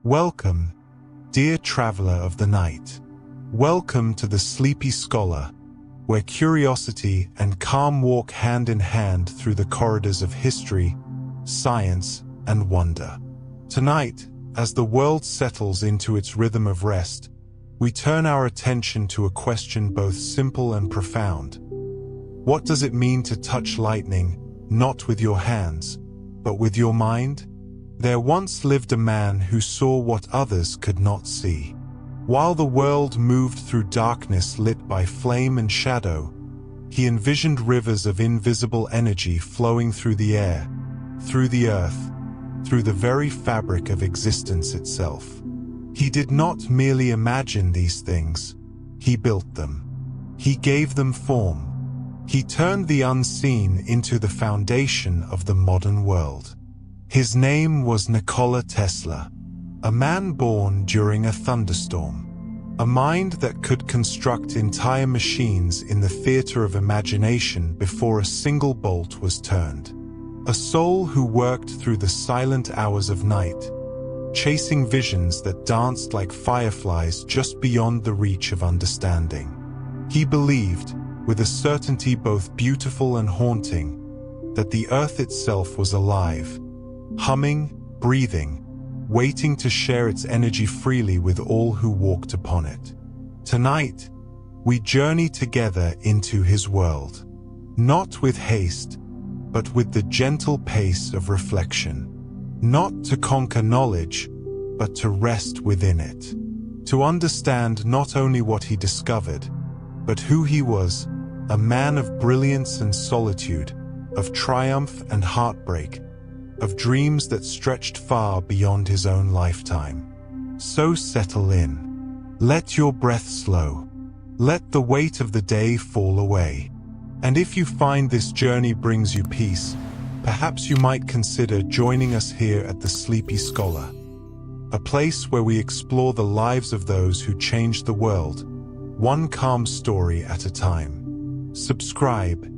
Welcome, dear traveler of the night. Welcome to the Sleepy Scholar, where curiosity and calm walk hand in hand through the corridors of history, science, and wonder. Tonight, as the world settles into its rhythm of rest, we turn our attention to a question both simple and profound. What does it mean to touch lightning, not with your hands, but with your mind? There once lived a man who saw what others could not see. While the world moved through darkness lit by flame and shadow, he envisioned rivers of invisible energy flowing through the air, through the earth, through the very fabric of existence itself. He did not merely imagine these things, he built them. He gave them form. He turned the unseen into the foundation of the modern world. His name was Nikola Tesla, a man born during a thunderstorm. A mind that could construct entire machines in the theater of imagination before a single bolt was turned. A soul who worked through the silent hours of night, chasing visions that danced like fireflies just beyond the reach of understanding. He believed, with a certainty both beautiful and haunting, that the earth itself was alive, humming, breathing, waiting to share its energy freely with all who walked upon it. Tonight, we journey together into his world, not with haste, but with the gentle pace of reflection. Not to conquer knowledge, but to rest within it. To understand not only what he discovered, but who he was, a man of brilliance and solitude, of triumph and heartbreak, of dreams that stretched far beyond his own lifetime. So settle in. Let your breath slow. Let the weight of the day fall away. And if you find this journey brings you peace, perhaps you might consider joining us here at the Sleepy Scholar, a place where we explore the lives of those who changed the world, one calm story at a time. Subscribe,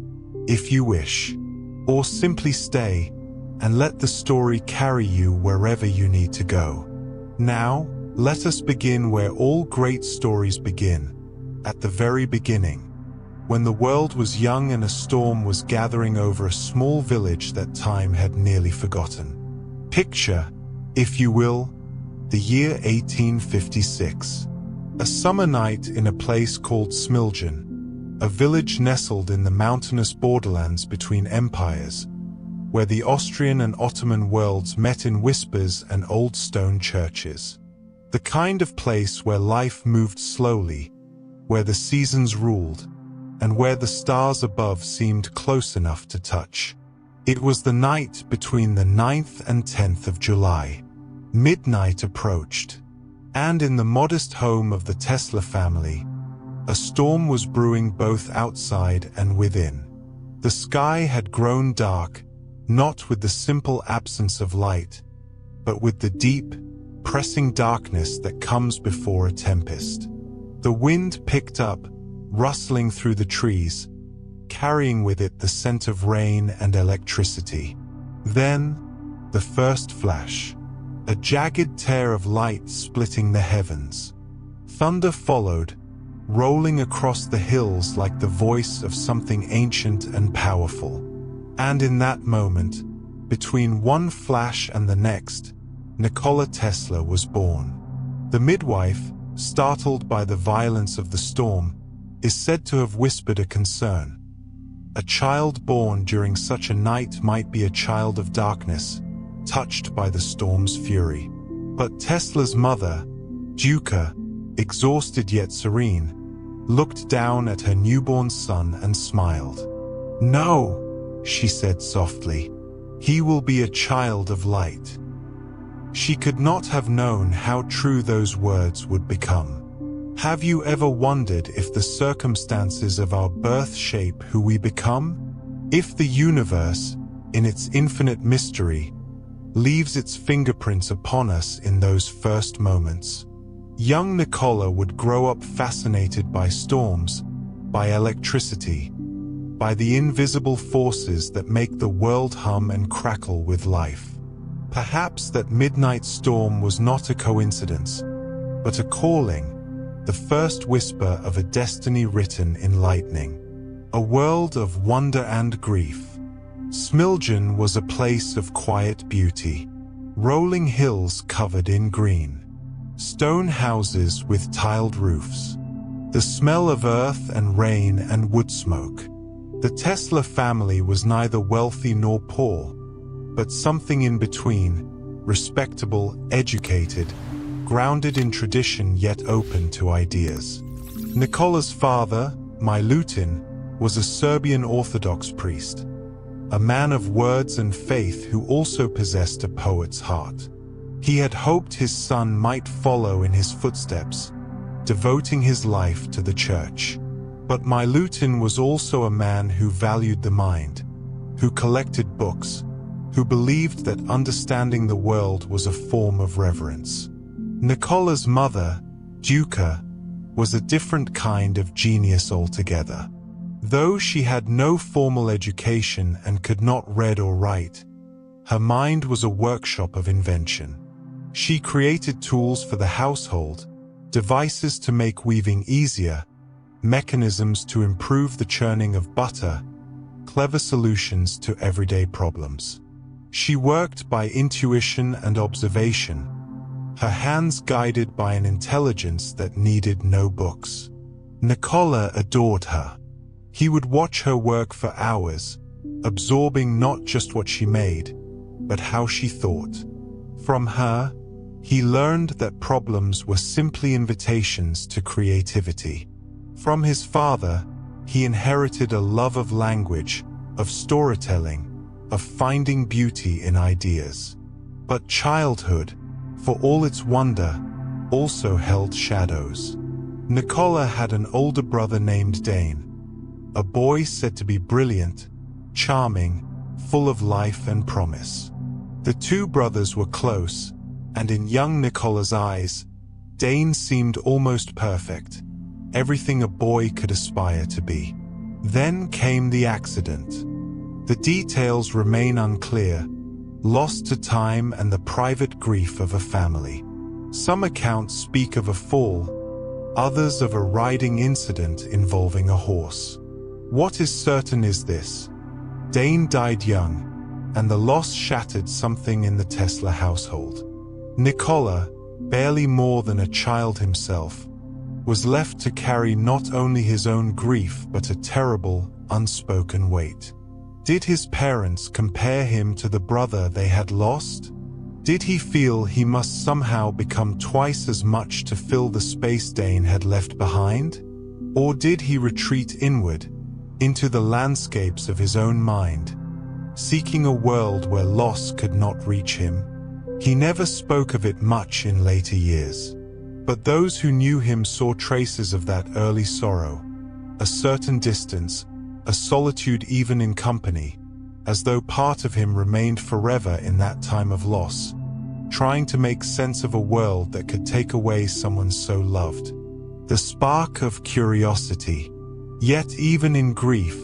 if you wish, or simply stay and let the story carry you wherever you need to go. Now, let us begin where all great stories begin, at the very beginning, when the world was young and a storm was gathering over a small village that time had nearly forgotten. Picture, if you will, the year 1856. A summer night in a place called Smiljan, a village nestled in the mountainous borderlands between empires, where the Austrian and Ottoman worlds met in whispers and old stone churches. The kind of place where life moved slowly, where the seasons ruled, and where the stars above seemed close enough to touch. It was the night between the 9th and 10th of July. Midnight approached, and in the modest home of the Tesla family, a storm was brewing both outside and within. The sky had grown dark, not with the simple absence of light, but with the deep, pressing darkness that comes before a tempest. The wind picked up, rustling through the trees, carrying with it the scent of rain and electricity. Then, the first flash, a jagged tear of light splitting the heavens. Thunder followed, rolling across the hills like the voice of something ancient and powerful. And in that moment, between one flash and the next, Nikola Tesla was born. The midwife, startled by the violence of the storm, is said to have whispered a concern. A child born during such a night might be a child of darkness, touched by the storm's fury. But Tesla's mother, Duca, exhausted yet serene, looked down at her newborn son and smiled. "No," she said softly, "he will be a child of light." She could not have known how true those words would become. Have you ever wondered if the circumstances of our birth shape who we become? If the universe, in its infinite mystery, leaves its fingerprints upon us in those first moments? Young Nikola would grow up fascinated by storms, by electricity, by the invisible forces that make the world hum and crackle with life. Perhaps that midnight storm was not a coincidence, but a calling, the first whisper of a destiny written in lightning. A world of wonder and grief. Smiljan was a place of quiet beauty. Rolling hills covered in green. Stone houses with tiled roofs. The smell of earth and rain and wood smoke. The Tesla family was neither wealthy nor poor, but something in between, respectable, educated, grounded in tradition yet open to ideas. Nikola's father, Milutin, was a Serbian Orthodox priest, a man of words and faith who also possessed a poet's heart. He had hoped his son might follow in his footsteps, devoting his life to the church. But Milutin was also a man who valued the mind, who collected books, who believed that understanding the world was a form of reverence. Nikola's mother, Duka, was a different kind of genius altogether. Though she had no formal education and could not read or write, her mind was a workshop of invention. She created tools for the household, devices to make weaving easier, mechanisms to improve the churning of butter, clever solutions to everyday problems. She worked by intuition and observation, her hands guided by an intelligence that needed no books. Nikola adored her. He would watch her work for hours, absorbing not just what she made, but how she thought. From her, he learned that problems were simply invitations to creativity. From his father, he inherited a love of language, of storytelling, of finding beauty in ideas. But childhood, for all its wonder, also held shadows. Nikola had an older brother named Dane, a boy said to be brilliant, charming, full of life and promise. The two brothers were close, and in young Nikola's eyes, Dane seemed almost perfect, everything a boy could aspire to be. Then came the accident. The details remain unclear, lost to time and the private grief of a family. Some accounts speak of a fall, others of a riding incident involving a horse. What is certain is this: Dane died young, and the loss shattered something in the Tesla household. Nikola, barely more than a child himself, was left to carry not only his own grief but a terrible, unspoken weight. Did his parents compare him to the brother they had lost? Did he feel he must somehow become twice as much to fill the space Dane had left behind? Or did he retreat inward, into the landscapes of his own mind, seeking a world where loss could not reach him? He never spoke of it much in later years, but those who knew him saw traces of that early sorrow, a certain distance, a solitude even in company, as though part of him remained forever in that time of loss, trying to make sense of a world that could take away someone so loved. The spark of curiosity. Yet even in grief,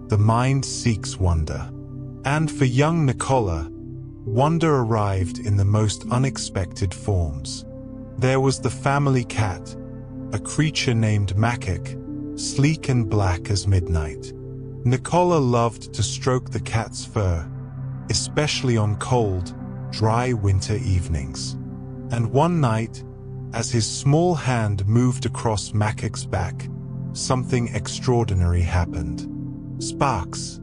the mind seeks wonder. And for young Nikola, wonder arrived in the most unexpected forms. There was the family cat, a creature named Makik, sleek and black as midnight. Nikola loved to stroke the cat's fur, especially on cold, dry winter evenings. And one night, as his small hand moved across Makik's back, something extraordinary happened. Sparks,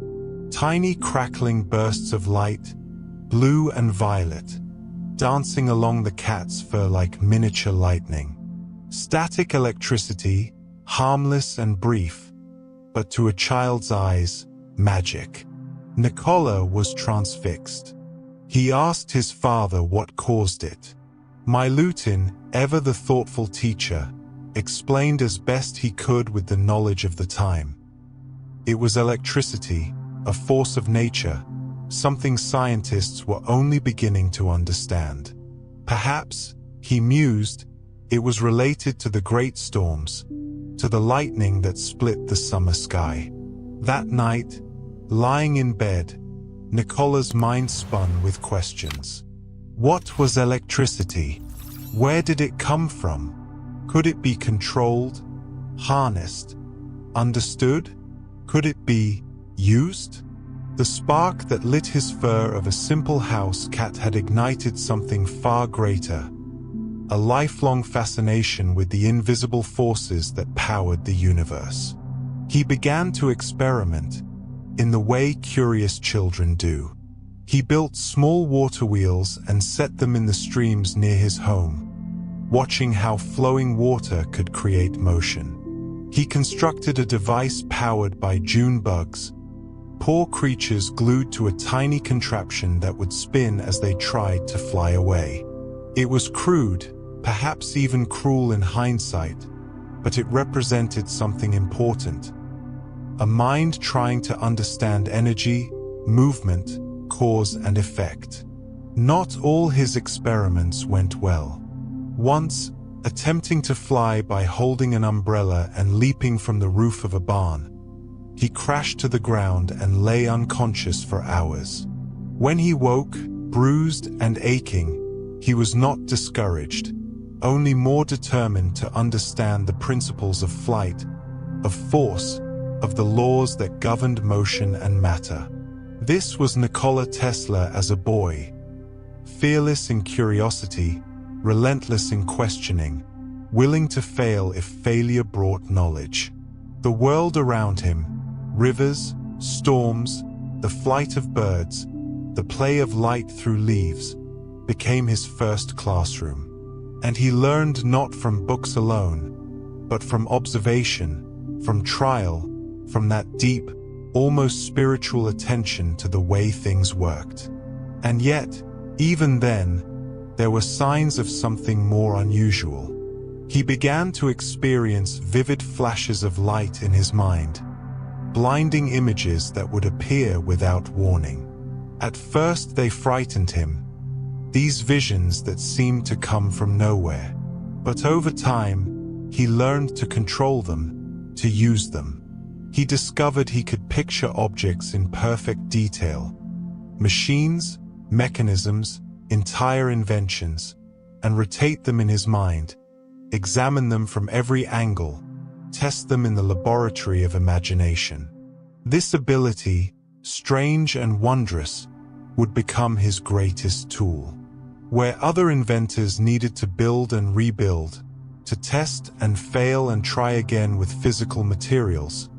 tiny crackling bursts of light, blue and violet, dancing along the cat's fur like miniature lightning. Static electricity, harmless and brief, but to a child's eyes, magic. Nikola was transfixed. He asked his father what caused it. Milutin, ever the thoughtful teacher, explained as best he could with the knowledge of the time. It was electricity, a force of nature, something scientists were only beginning to understand. Perhaps, he mused, it was related to the great storms, to the lightning that split the summer sky. That night, lying in bed, Nikola's mind spun with questions. What was electricity? Where did it come from? Could it be controlled, harnessed, understood? Could it be used? The spark that lit his fur of a simple house cat had ignited something far greater, a lifelong fascination with the invisible forces that powered the universe. He began to experiment in the way curious children do. He built small water wheels and set them in the streams near his home, watching how flowing water could create motion. He constructed a device powered by June bugs, poor creatures glued to a tiny contraption that would spin as they tried to fly away. It was crude, perhaps even cruel in hindsight, but it represented something important. A mind trying to understand energy, movement, cause and effect. Not all his experiments went well. Once, attempting to fly by holding an umbrella and leaping from the roof of a barn, he crashed to the ground and lay unconscious for hours. When he woke, bruised and aching, he was not discouraged, only more determined to understand the principles of flight, of force, of the laws that governed motion and matter. This was Nikola Tesla as a boy, fearless in curiosity, relentless in questioning, willing to fail if failure brought knowledge. The world around him, rivers, storms, the flight of birds, the play of light through leaves, became his first classroom. And he learned not from books alone, but from observation, from trial, from that deep, almost spiritual attention to the way things worked. And yet, even then, there were signs of something more unusual. He began to experience vivid flashes of light in his mind, blinding images that would appear without warning. At first they frightened him, these visions that seemed to come from nowhere. But over time, he learned to control them, to use them. He discovered he could picture objects in perfect detail, machines, mechanisms, entire inventions, and rotate them in his mind, examine them from every angle, test them in the laboratory of imagination. This ability, strange and wondrous, would become his greatest tool. Where other inventors needed to build and rebuild, to test and fail and try again with physical materials,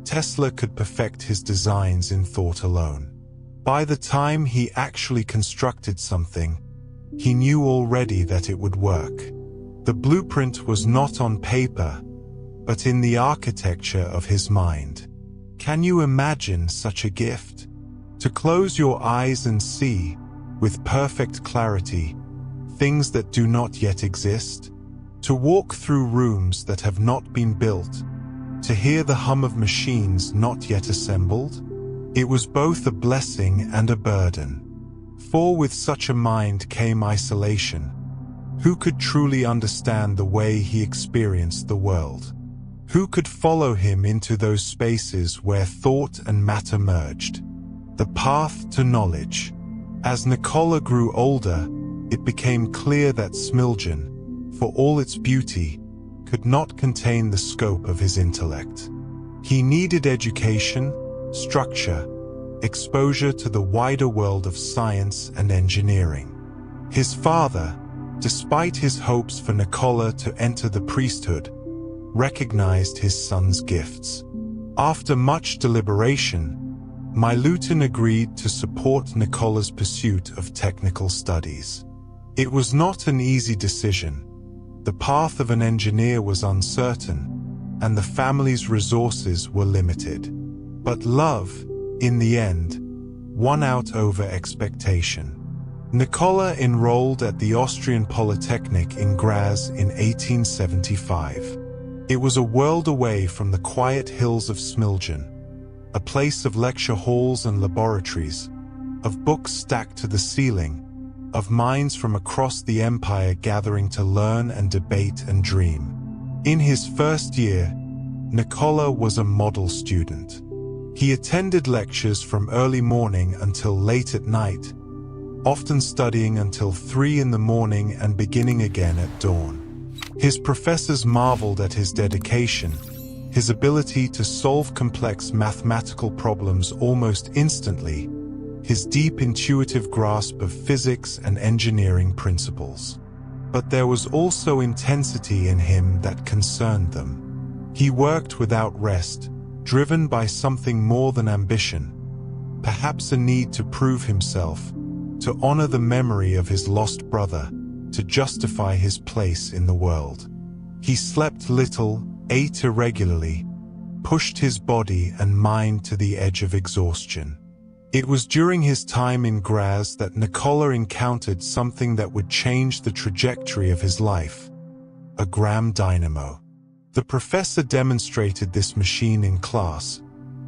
Tesla could perfect his designs in thought alone. By the time he actually constructed something, he knew already that it would work. The blueprint was not on paper, but in the architecture of his mind. Can you imagine such a gift? To close your eyes and see, with perfect clarity, things that do not yet exist? To walk through rooms that have not been built? To hear the hum of machines not yet assembled? It was both a blessing and a burden. For with such a mind came isolation. Who could truly understand the way he experienced the world? Who could follow him into those spaces where thought and matter merged? The path to knowledge. As Nikola grew older, it became clear that Smiljan, for all its beauty, could not contain the scope of his intellect. He needed education, structure, exposure to the wider world of science and engineering. His father, despite his hopes for Nikola to enter the priesthood, recognized his son's gifts. After much deliberation, Milutin agreed to support Nikola's pursuit of technical studies. It was not an easy decision. The path of an engineer was uncertain, and the family's resources were limited. But love, in the end, won out over expectation. Nikola enrolled at the Austrian Polytechnic in Graz in 1875. It was a world away from the quiet hills of Smiljan, a place of lecture halls and laboratories, of books stacked to the ceiling, of minds from across the empire gathering to learn and debate and dream. In his first year, Nikola was a model student. He attended lectures from early morning until late at night, often studying until 3 in the morning and beginning again at dawn. His professors marveled at his dedication, his ability to solve complex mathematical problems almost instantly, his deep intuitive grasp of physics and engineering principles. But there was also intensity in him that concerned them. He worked without rest, driven by something more than ambition, perhaps a need to prove himself, to honor the memory of his lost brother, to justify his place in the world. He slept little, ate irregularly, pushed his body and mind to the edge of exhaustion. It was during his time in Graz that Nikola encountered something that would change the trajectory of his life: a Gram dynamo. The professor demonstrated this machine in class,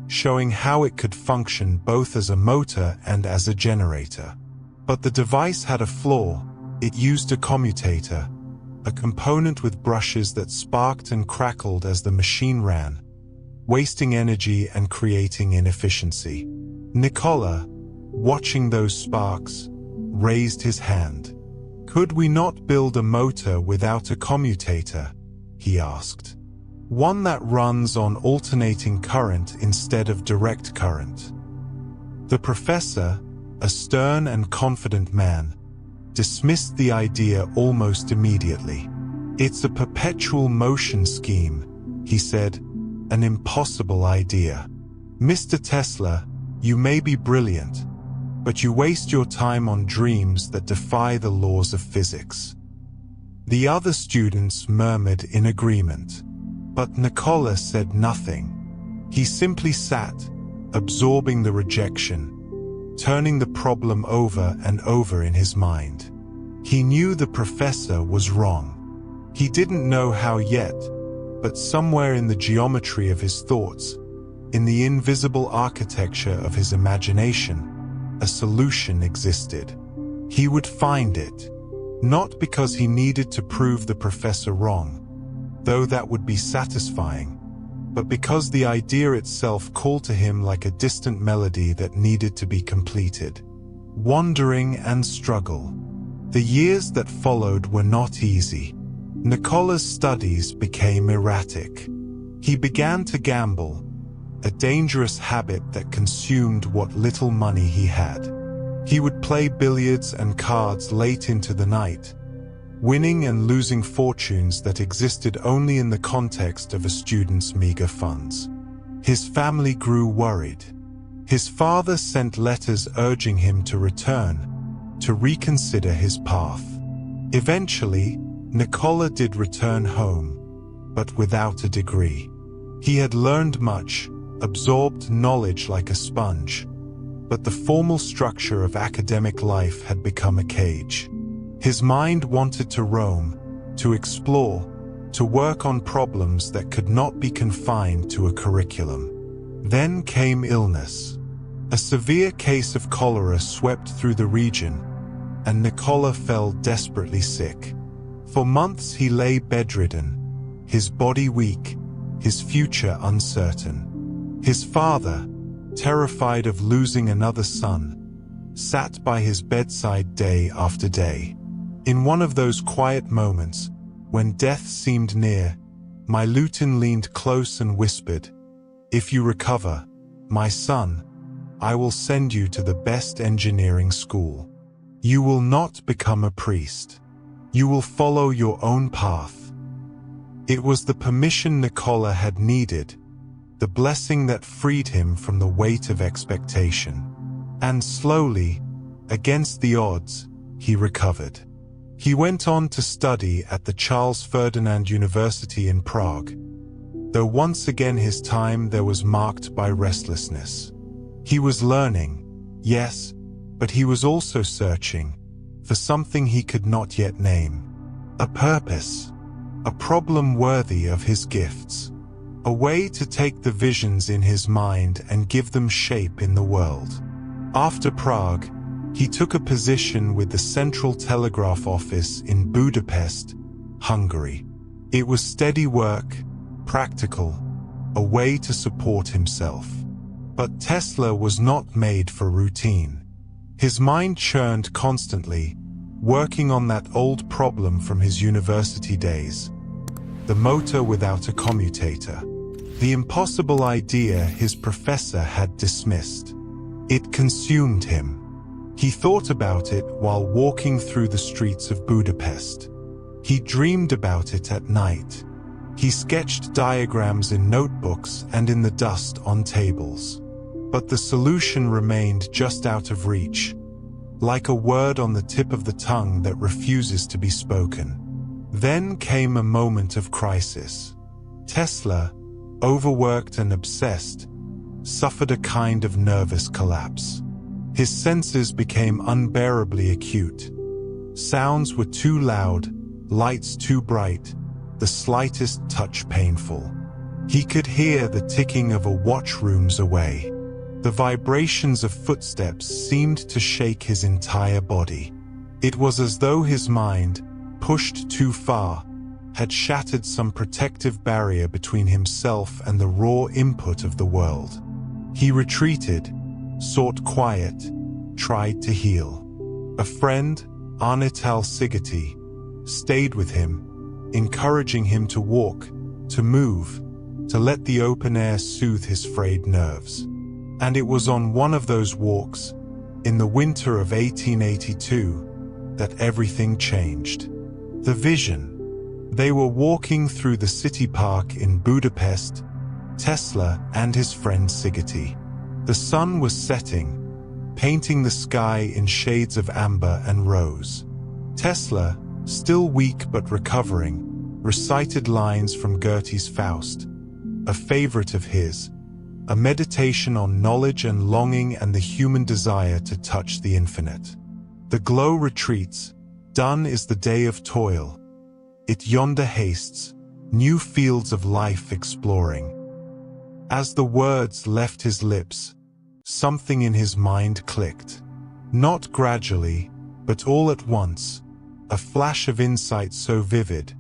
showing how it could function both as a motor and as a generator. But the device had a flaw. It used a commutator, a component with brushes that sparked and crackled as the machine ran, wasting energy and creating inefficiency. Nikola, watching those sparks, raised his hand. "Could we not build a motor without a commutator?" he asked. "One that runs on alternating current instead of direct current." The professor, a stern and confident man, dismissed the idea almost immediately. "It's a perpetual motion scheme," he said, "an impossible idea. Mr. Tesla, you may be brilliant, but you waste your time on dreams that defy the laws of physics." The other students murmured in agreement, but Nikola said nothing. He simply sat, absorbing the rejection, turning the problem over and over in his mind. He knew the professor was wrong. He didn't know how yet, but somewhere in the geometry of his thoughts, in the invisible architecture of his imagination, a solution existed. He would find it, not because he needed to prove the professor wrong, though that would be satisfying, but because the idea itself called to him like a distant melody that needed to be completed. Wandering and struggle. The years that followed were not easy. Nikola's studies became erratic. He began to gamble, a dangerous habit that consumed what little money he had. He would play billiards and cards late into the night, winning and losing fortunes that existed only in the context of a student's meager funds. His family grew worried. His father sent letters urging him to return, to reconsider his path. Eventually, Nikola did return home, but without a degree. He had learned much, absorbed knowledge like a sponge, but the formal structure of academic life had become a cage. His mind wanted to roam, to explore, to work on problems that could not be confined to a curriculum. Then came illness. A severe case of cholera swept through the region, and Nikola fell desperately sick. For months he lay bedridden, his body weak, his future uncertain. His father, terrified of losing another son, sat by his bedside day after day. In one of those quiet moments, when death seemed near, my Lutin leaned close and whispered, "If you recover, my son, I will send you to the best engineering school. You will not become a priest. You will follow your own path." It was the permission Nikola had needed, the blessing that freed him from the weight of expectation. And slowly, against the odds, he recovered. He went on to study at the Charles Ferdinand University in Prague, though once again his time there was marked by restlessness. He was learning, yes, but he was also searching for something he could not yet name. A purpose, a problem worthy of his gifts, a way to take the visions in his mind and give them shape in the world. After Prague, he took a position with the Central Telegraph Office in Budapest, Hungary. It was steady work, practical, a way to support himself. But Tesla was not made for routine. His mind churned constantly, working on that old problem from his university days. The motor without a commutator. The impossible idea his professor had dismissed. It consumed him. He thought about it while walking through the streets of Budapest. He dreamed about it at night. He sketched diagrams in notebooks and in the dust on tables. But the solution remained just out of reach, like a word on the tip of the tongue that refuses to be spoken. Then came a moment of crisis. Tesla, overworked and obsessed, suffered a kind of nervous collapse. His senses became unbearably acute. Sounds were too loud, lights too bright, the slightest touch painful. He could hear the ticking of a watch rooms away. The vibrations of footsteps seemed to shake his entire body. It was as though his mind, pushed too far, had shattered some protective barrier between himself and the raw input of the world. He retreated, sought quiet, tried to heal. A friend, Anatol Sigeti, stayed with him, encouraging him to walk, to move, to let the open air soothe his frayed nerves. And it was on one of those walks, in the winter of 1882, that everything changed. The vision. They were walking through the city park in Budapest, Tesla and his friend Sigeti. The sun was setting, painting the sky in shades of amber and rose. Tesla, still weak but recovering, recited lines from Goethe's Faust, a favorite of his, a meditation on knowledge and longing and the human desire to touch the infinite. The glow retreats, done is the day of toil. It yonder hastes, new fields of life exploring. As the words left his lips, something in his mind clicked. Not gradually, but all at once, a flash of insight so vivid,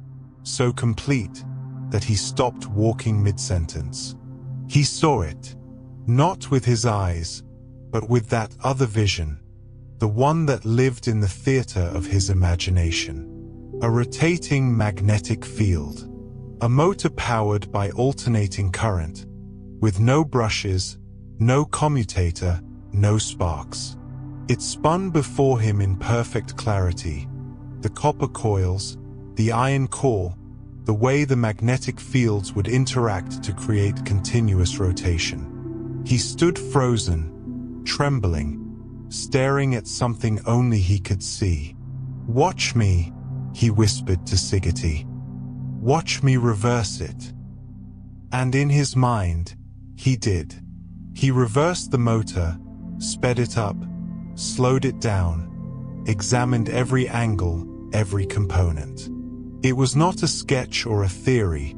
so complete, that he stopped walking mid-sentence. He saw it, not with his eyes, but with that other vision, the one that lived in the theater of his imagination. A rotating magnetic field, a motor powered by alternating current, with no brushes, no commutator, no sparks. It spun before him in perfect clarity, the copper coils, the iron core, the way the magnetic fields would interact to create continuous rotation. He stood frozen, trembling, staring at something only he could see. "Watch me," he whispered to Sigeti. "Watch me reverse it." And in his mind, he did. He reversed the motor, sped it up, slowed it down, examined every angle, every component. It was not a sketch or a theory.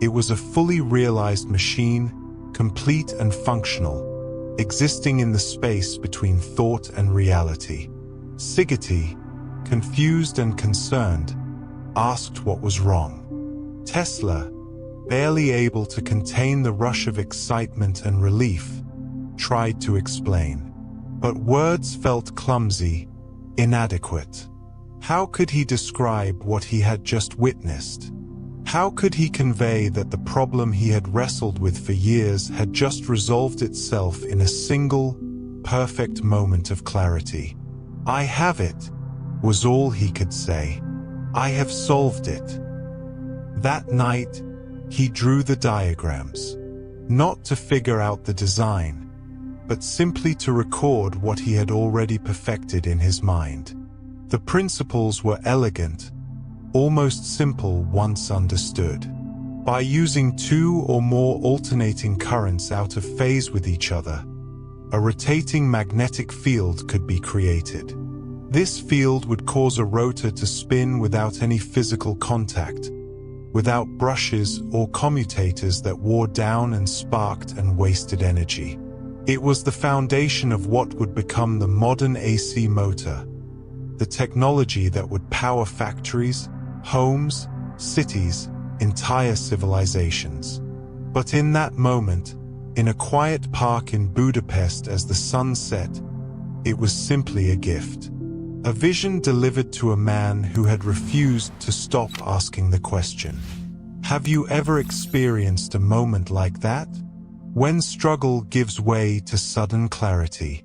It was a fully realized machine, complete and functional, existing in the space between thought and reality. Sigeti, confused and concerned, asked what was wrong. Tesla, barely able to contain the rush of excitement and relief, tried to explain. But words felt clumsy, inadequate. How could he describe what he had just witnessed? How could he convey that the problem he had wrestled with for years had just resolved itself in a single, perfect moment of clarity? "I have it," was all he could say. "I have solved it." That night, he drew the diagrams, not to figure out the design, but simply to record what he had already perfected in his mind. The principles were elegant, almost simple once understood. By using two or more alternating currents out of phase with each other, a rotating magnetic field could be created. This field would cause a rotor to spin without any physical contact, without brushes or commutators that wore down and sparked and wasted energy. It was the foundation of what would become the modern AC motor, the technology that would power factories, homes, cities, entire civilizations. But in that moment, in a quiet park in Budapest as the sun set, It was simply a gift. A vision delivered to a man who had refused to stop asking the question. Have you ever experienced a moment like that? When struggle gives way to sudden clarity.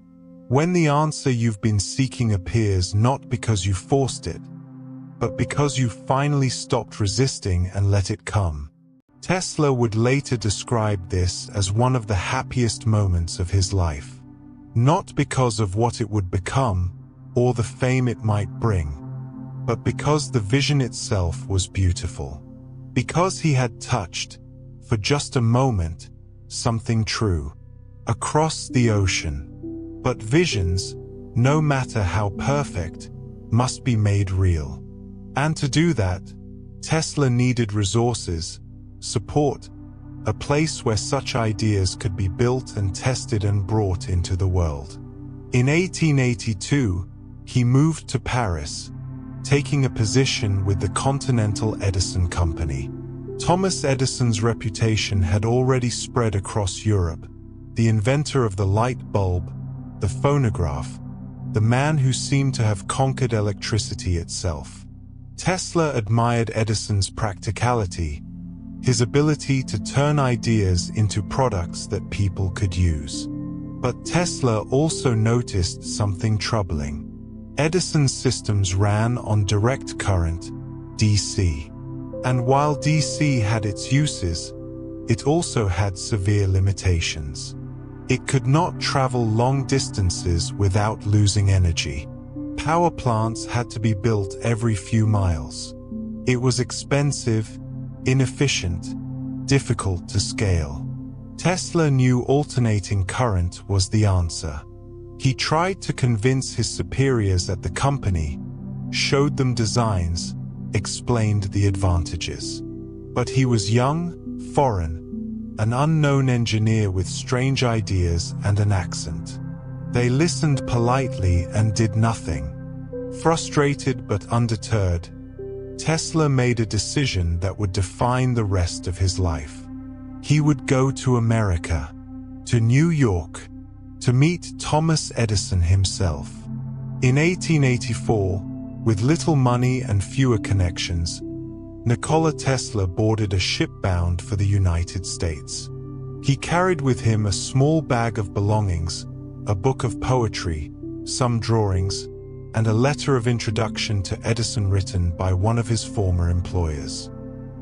When the answer you've been seeking appears not because you forced it, but because you finally stopped resisting and let it come. Tesla would later describe this as one of the happiest moments of his life. Not because of what it would become, or the fame it might bring, but because the vision itself was beautiful. Because he had touched, for just a moment, something true, across the ocean. But visions, no matter how perfect, must be made real. And to do that, Tesla needed resources, support, a place where such ideas could be built and tested and brought into the world. In 1882, he moved to Paris, taking a position with the Continental Edison Company. Thomas Edison's reputation had already spread across Europe, the inventor of the light bulb, the phonograph, the man who seemed to have conquered electricity itself. Tesla admired Edison's practicality, his ability to turn ideas into products that people could use. But Tesla also noticed something troubling. Edison's systems ran on direct current, DC. And while DC had its uses, it also had severe limitations. It could not travel long distances without losing energy. Power plants had to be built every few miles. It was expensive, inefficient, difficult to scale. Tesla knew alternating current was the answer. He tried to convince his superiors at the company, showed them designs, explained the advantages. But he was young, foreign, an unknown engineer with strange ideas and an accent. They listened politely and did nothing. Frustrated but undeterred, Tesla made a decision that would define the rest of his life. He would go to America, to New York, to meet Thomas Edison himself. In 1884, with little money and fewer connections, Nikola Tesla boarded a ship bound for the United States. He carried with him a small bag of belongings, a book of poetry, some drawings, and a letter of introduction to Edison written by one of his former employers.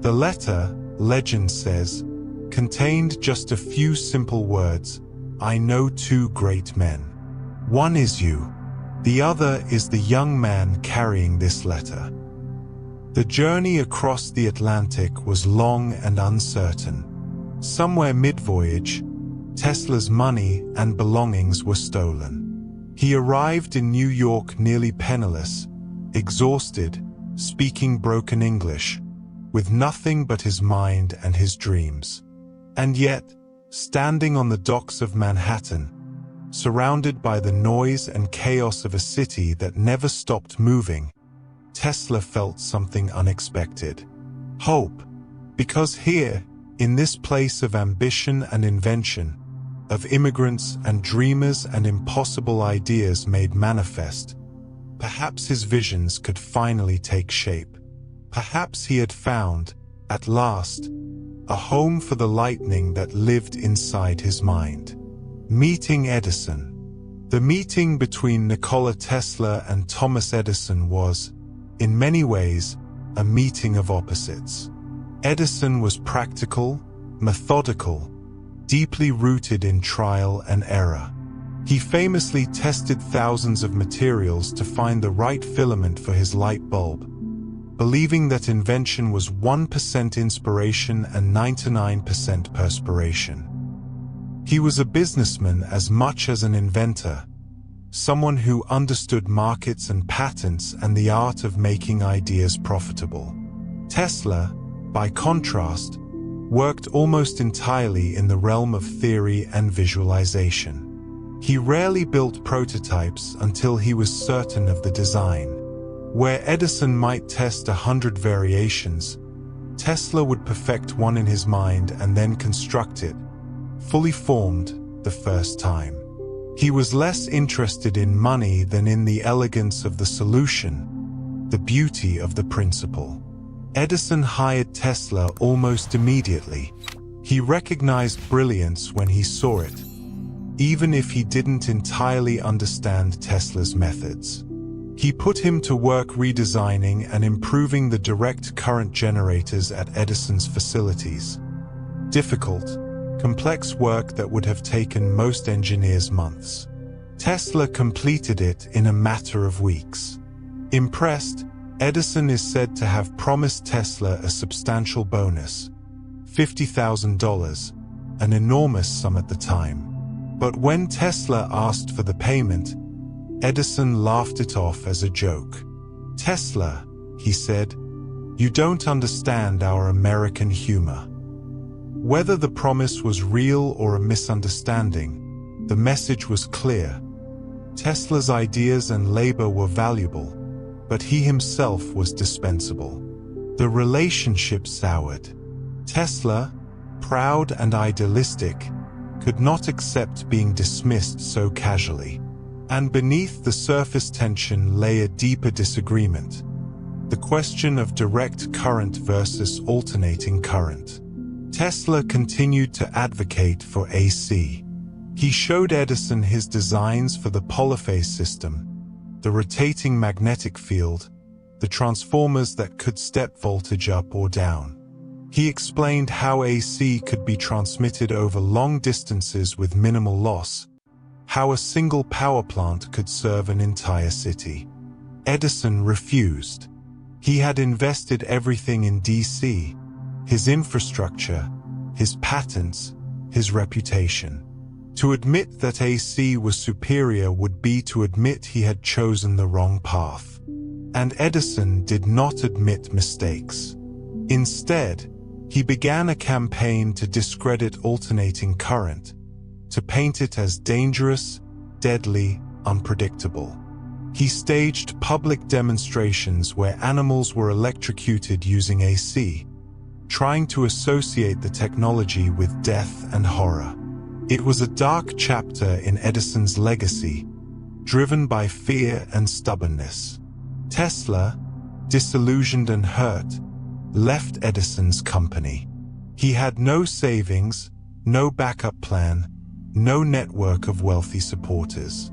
The letter, legend says, contained just a few simple words: "I know two great men. One is you. The other is the young man carrying this letter." The journey across the Atlantic was long and uncertain. Somewhere mid-voyage, Tesla's money and belongings were stolen. He arrived in New York nearly penniless, exhausted, speaking broken English, with nothing but his mind and his dreams. And yet, standing on the docks of Manhattan, surrounded by the noise and chaos of a city that never stopped moving, Tesla felt something unexpected. Hope. Because here, in this place of ambition and invention, of immigrants and dreamers and impossible ideas made manifest, perhaps his visions could finally take shape. Perhaps he had found, at last, a home for the lightning that lived inside his mind. Meeting Edison. The meeting between Nikola Tesla and Thomas Edison was, in many ways, a meeting of opposites. Edison was practical, methodical, deeply rooted in trial and error. He famously tested thousands of materials to find the right filament for his light bulb, believing that invention was 1% inspiration and 99% perspiration. He was a businessman as much as an inventor, someone who understood markets and patents and the art of making ideas profitable. Tesla, by contrast, worked almost entirely in the realm of theory and visualization. He rarely built prototypes until he was certain of the design. Where Edison might test 100 variations, Tesla would perfect one in his mind and then construct it, fully formed, the first time. He was less interested in money than in the elegance of the solution, the beauty of the principle. Edison hired Tesla almost immediately. He recognized brilliance when he saw it, even if he didn't entirely understand Tesla's methods. He put him to work redesigning and improving the direct current generators at Edison's facilities. Difficult, complex work that would have taken most engineers months. Tesla completed it in a matter of weeks. Impressed, Edison is said to have promised Tesla a substantial bonus, $50,000, an enormous sum at the time. But when Tesla asked for the payment, Edison laughed it off as a joke. "Tesla," he said, "you don't understand our American humor." Whether the promise was real or a misunderstanding, the message was clear. Tesla's ideas and labor were valuable, but he himself was dispensable. The relationship soured. Tesla, proud and idealistic, could not accept being dismissed so casually. And beneath the surface tension lay a deeper disagreement. The question of direct current versus alternating current. Tesla continued to advocate for AC. He showed Edison his designs for the polyphase system, the rotating magnetic field, the transformers that could step voltage up or down. He explained how AC could be transmitted over long distances with minimal loss, how a single power plant could serve an entire city. Edison refused. He had invested everything in DC, his infrastructure, his patents, his reputation. To admit that AC was superior would be to admit he had chosen the wrong path. And Edison did not admit mistakes. Instead, he began a campaign to discredit alternating current, to paint it as dangerous, deadly, unpredictable. He staged public demonstrations where animals were electrocuted using AC, trying to associate the technology with death and horror. It was a dark chapter in Edison's legacy, driven by fear and stubbornness. Tesla, disillusioned and hurt, left Edison's company. He had no savings, no backup plan, no network of wealthy supporters.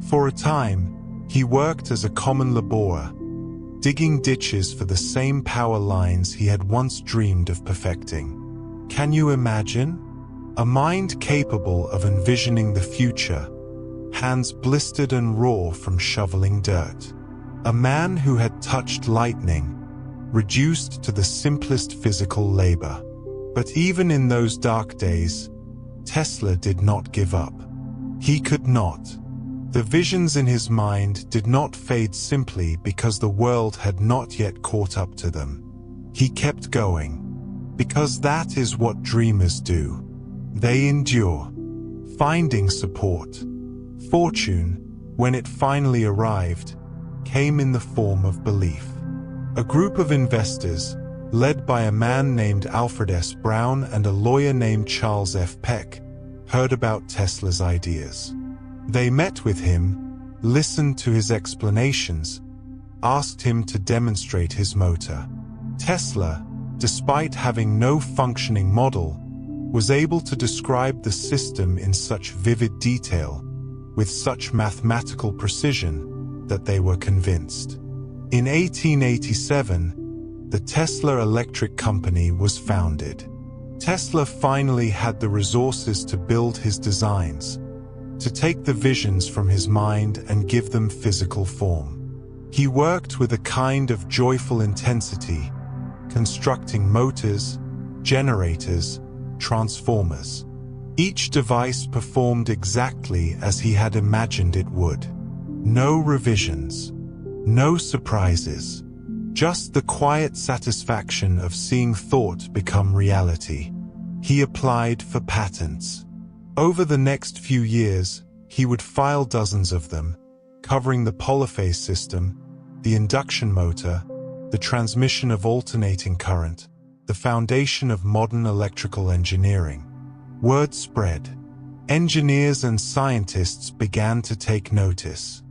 For a time, he worked as a common laborer, digging ditches for the same power lines he had once dreamed of perfecting. Can you imagine? A mind capable of envisioning the future, hands blistered and raw from shoveling dirt. A man who had touched lightning, reduced to the simplest physical labor. But even in those dark days, Tesla did not give up. He could not. The visions in his mind did not fade simply because the world had not yet caught up to them. He kept going, because that is what dreamers do. They endure, finding support. Fortune, when it finally arrived, came in the form of belief. A group of investors, led by a man named Alfred S. Brown and a lawyer named Charles F. Peck, heard about Tesla's ideas. They met with him, listened to his explanations, asked him to demonstrate his motor. Tesla, despite having no functioning model, was able to describe the system in such vivid detail, with such mathematical precision, that they were convinced. In 1887, the Tesla Electric Company was founded. Tesla finally had the resources to build his designs, to take the visions from his mind and give them physical form. He worked with a kind of joyful intensity, constructing motors, generators, transformers. Each device performed exactly as he had imagined it would. No revisions, no surprises, just the quiet satisfaction of seeing thought become reality. He applied for patents. Over the next few years, he would file dozens of them, covering the polyphase system, the induction motor, the transmission of alternating current, the foundation of modern electrical engineering. Word spread. engineers and scientists began to take notice.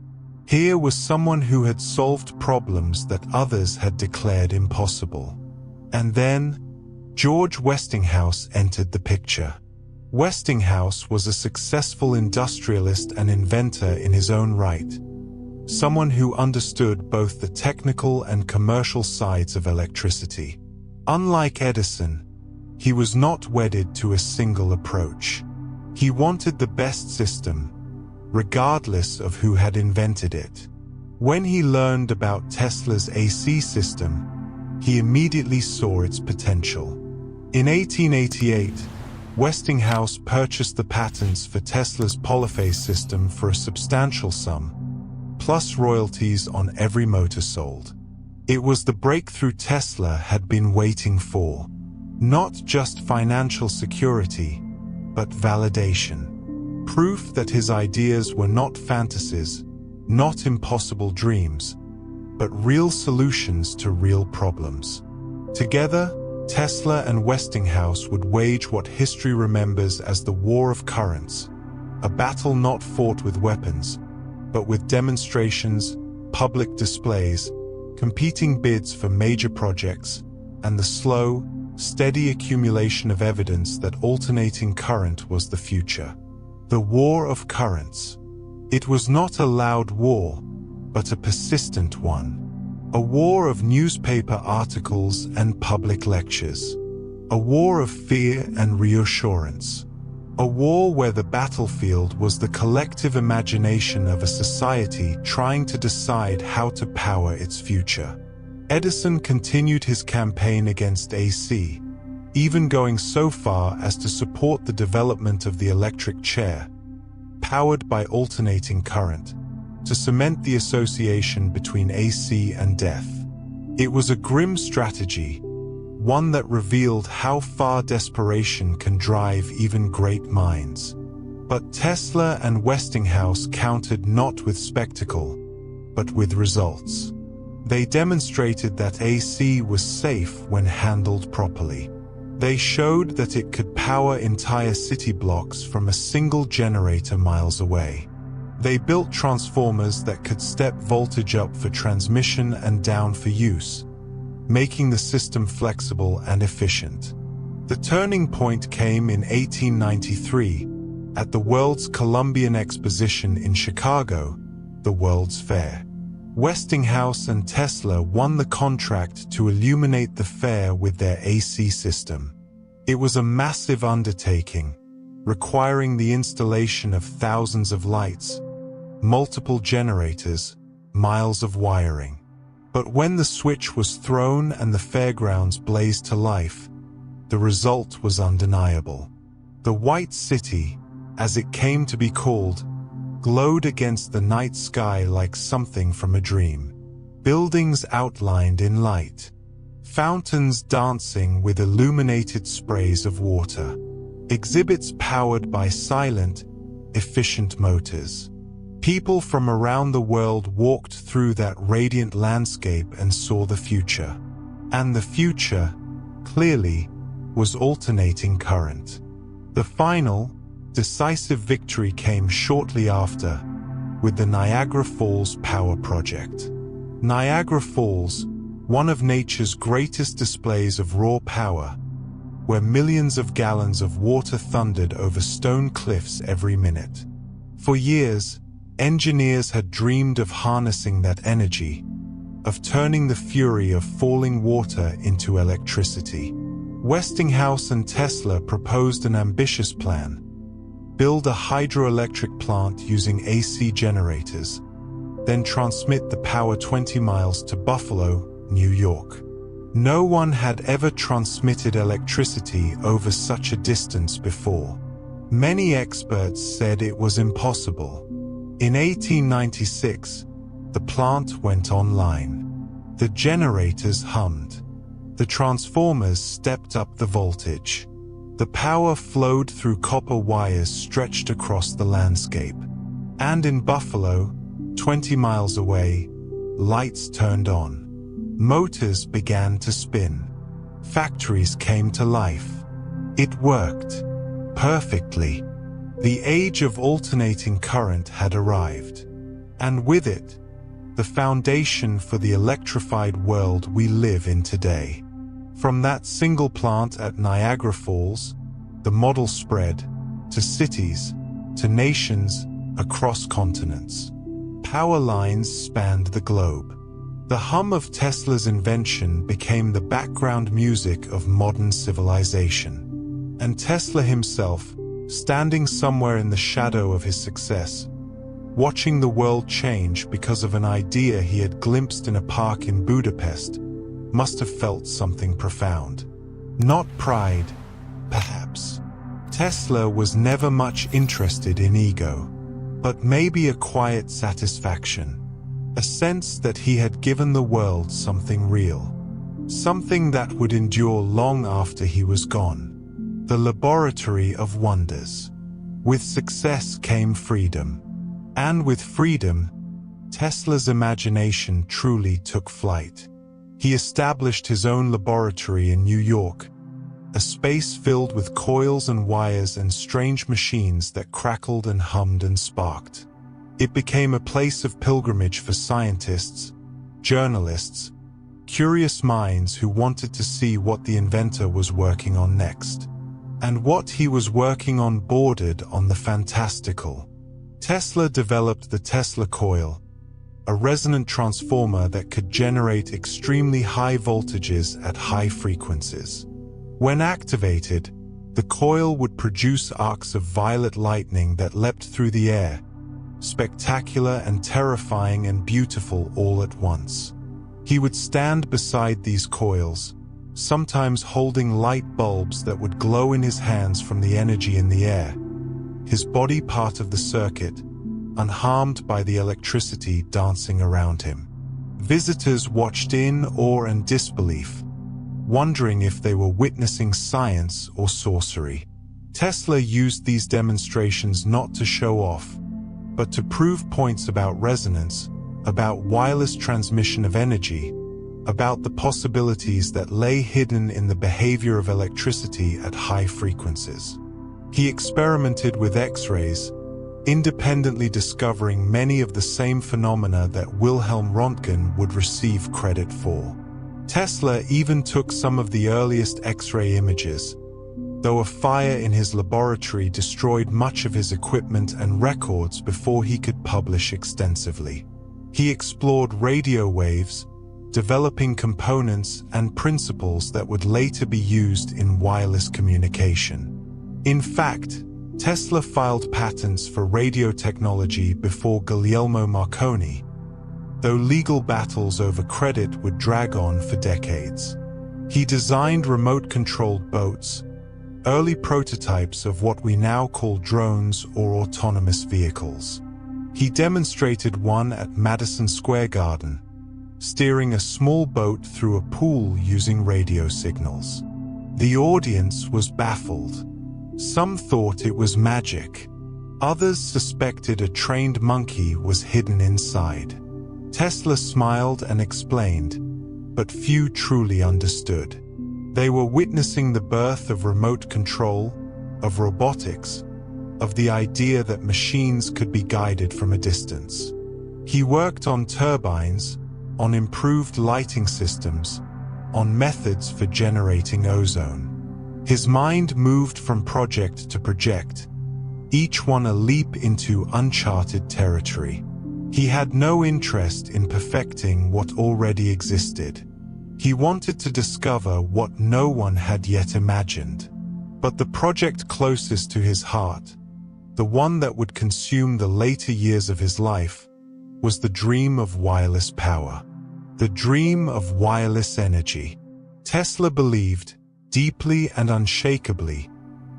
Here was someone who had solved problems that others had declared impossible. And then, George Westinghouse entered the picture. Westinghouse was a successful industrialist and inventor in his own right, someone who understood both the technical and commercial sides of electricity. Unlike Edison, he was not wedded to a single approach. He wanted the best system, regardless of who had invented it. When he learned about Tesla's AC system, he immediately saw its potential. In 1888, Westinghouse purchased the patents for Tesla's polyphase system for a substantial sum, plus royalties on every motor sold. It was the breakthrough Tesla had been waiting for. Not just financial security, but validation. Proof that his ideas were not fantasies, not impossible dreams, but real solutions to real problems. Together, Tesla and Westinghouse would wage what history remembers as the War of Currents, a battle not fought with weapons, but with demonstrations, public displays, competing bids for major projects, and the slow, steady accumulation of evidence that alternating current was the future. The War of Currents. It was not a loud war, but a persistent one. A war of newspaper articles and public lectures. A war of fear and reassurance. A war where the battlefield was the collective imagination of a society trying to decide how to power its future. Edison continued his campaign against AC, even going so far as to support the development of the electric chair, powered by alternating current, to cement the association between AC and death. It was a grim strategy, one that revealed how far desperation can drive even great minds. But Tesla and Westinghouse countered not with spectacle, but with results. They demonstrated that AC was safe when handled properly. They showed that it could power entire city blocks from a single generator miles away. They built transformers that could step voltage up for transmission and down for use, making the system flexible and efficient. The turning point came in 1893 at the World's Columbian Exposition in Chicago, the World's Fair. Westinghouse and Tesla won the contract to illuminate the fair with their AC system. It was a massive undertaking, requiring the installation of thousands of lights, multiple generators, miles of wiring. But when the switch was thrown and the fairgrounds blazed to life, the result was undeniable. The White City, as it came to be called, glowed against the night sky like something from a dream. Buildings outlined in light, fountains dancing with illuminated sprays of water, exhibits powered by silent, efficient motors. People from around the world walked through that radiant landscape and saw the future. And the future, clearly, was alternating current. The final, decisive victory came shortly after, with the Niagara Falls Power Project. Niagara Falls, one of nature's greatest displays of raw power, where millions of gallons of water thundered over stone cliffs every minute. For years, engineers had dreamed of harnessing that energy, of turning the fury of falling water into electricity. Westinghouse and Tesla proposed an ambitious plan: build a hydroelectric plant using AC generators, then transmit the power 20 miles to Buffalo, New York. No one had ever transmitted electricity over such a distance before. Many experts said it was impossible. In 1896, the plant went online. The generators hummed. The transformers stepped up the voltage. The power flowed through copper wires stretched across the landscape. And in Buffalo, 20 miles away, lights turned on. Motors began to spin. Factories came to life. It worked. Perfectly. The age of alternating current had arrived, and with it, the foundation for the electrified world we live in today. From that single plant at Niagara Falls, the model spread to cities, to nations across continents. Power lines spanned the globe. The hum of Tesla's invention became the background music of modern civilization. And Tesla himself, standing somewhere in the shadow of his success, watching the world change because of an idea he had glimpsed in a park in Budapest, must have felt something profound. Not pride, perhaps. Tesla was never much interested in ego, but maybe a quiet satisfaction, a sense that he had given the world something real, something that would endure long after he was gone. The laboratory of wonders. With success came freedom. And with freedom, Tesla's imagination truly took flight. He established his own laboratory in New York, a space filled with coils and wires and strange machines that crackled and hummed and sparked. It became a place of pilgrimage for scientists, journalists, curious minds who wanted to see what the inventor was working on next. And what he was working on bordered on the fantastical. Tesla developed the Tesla coil, a resonant transformer that could generate extremely high voltages at high frequencies. When activated, the coil would produce arcs of violet lightning that leapt through the air, spectacular and terrifying and beautiful all at once. He would stand beside these coils, sometimes holding light bulbs that would glow in his hands from the energy in the air, his body part of the circuit, unharmed by the electricity dancing around him. Visitors watched in awe and disbelief, wondering if they were witnessing science or sorcery. Tesla used these demonstrations not to show off, but to prove points about resonance, about wireless transmission of energy, about the possibilities that lay hidden in the behavior of electricity at high frequencies. He experimented with X-rays, independently discovering many of the same phenomena that Wilhelm Röntgen would receive credit for. Tesla even took some of the earliest X-ray images, though a fire in his laboratory destroyed much of his equipment and records before he could publish extensively. He explored radio waves, developing components and principles that would later be used in wireless communication. In fact, Tesla filed patents for radio technology before Guglielmo Marconi, though legal battles over credit would drag on for decades. He designed remote-controlled boats, early prototypes of what we now call drones or autonomous vehicles. He demonstrated one at Madison Square Garden, steering a small boat through a pool using radio signals. The audience was baffled. Some thought it was magic. Others suspected a trained monkey was hidden inside. Tesla smiled and explained, but few truly understood. They were witnessing the birth of remote control, of robotics, of the idea that machines could be guided from a distance. He worked on turbines, on improved lighting systems, on methods for generating ozone. His mind moved from project to project, each one a leap into uncharted territory. He had no interest in perfecting what already existed. He wanted to discover what no one had yet imagined. But the project closest to his heart, the one that would consume the later years of his life, was the dream of wireless power, the dream of wireless energy. Tesla believed, deeply and unshakably,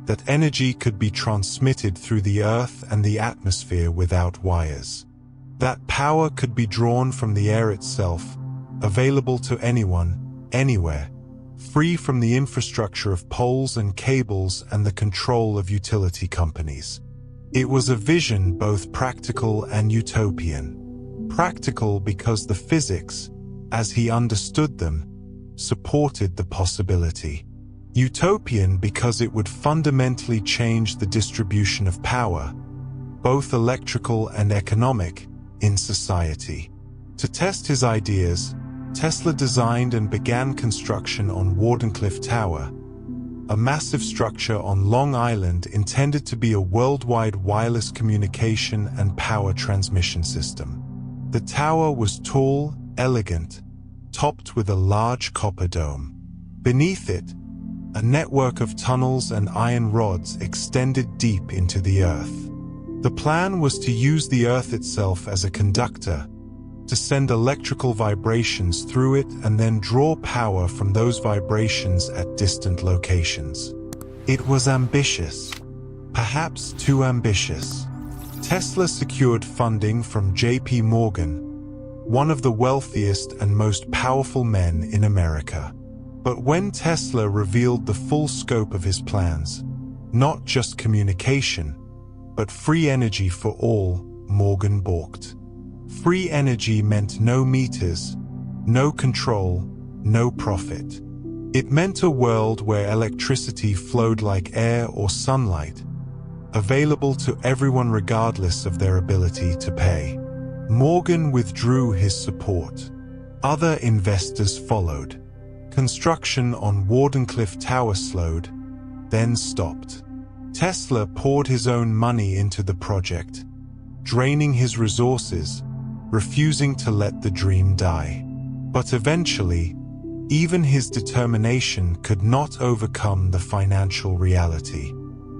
that energy could be transmitted through the earth and the atmosphere without wires. That power could be drawn from the air itself, available to anyone, anywhere, free from the infrastructure of poles and cables and the control of utility companies. It was a vision both practical and utopian. Practical because the physics, as he understood them, supported the possibility. Utopian because it would fundamentally change the distribution of power, both electrical and economic, in society. To test his ideas, Tesla designed and began construction on Wardenclyffe Tower, a massive structure on Long Island intended to be a worldwide wireless communication and power transmission system. The tower was tall, elegant, topped with a large copper dome. Beneath it, a network of tunnels and iron rods extended deep into the earth. The plan was to use the earth itself as a conductor, to send electrical vibrations through it and then draw power from those vibrations at distant locations. It was ambitious, perhaps too ambitious. Tesla secured funding from J.P. Morgan, one of the wealthiest and most powerful men in America. But when Tesla revealed the full scope of his plans, not just communication, but free energy for all, Morgan balked. Free energy meant no meters, no control, no profit. It meant a world where electricity flowed like air or sunlight, available to everyone regardless of their ability to pay. Morgan withdrew his support. Other investors followed. Construction on Wardenclyffe Tower slowed, then stopped. Tesla poured his own money into the project, draining his resources, refusing to let the dream die. But eventually, even his determination could not overcome the financial reality.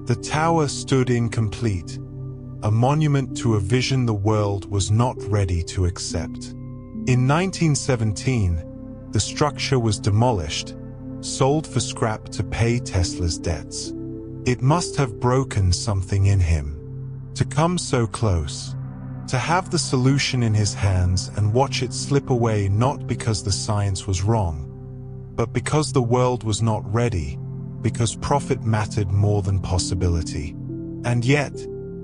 The tower stood incomplete, a monument to a vision the world was not ready to accept. In 1917, the structure was demolished, sold for scrap to pay Tesla's debts. It must have broken something in him. To come so close, to have the solution in his hands and watch it slip away not because the science was wrong, but because the world was not ready, because profit mattered more than possibility. And yet,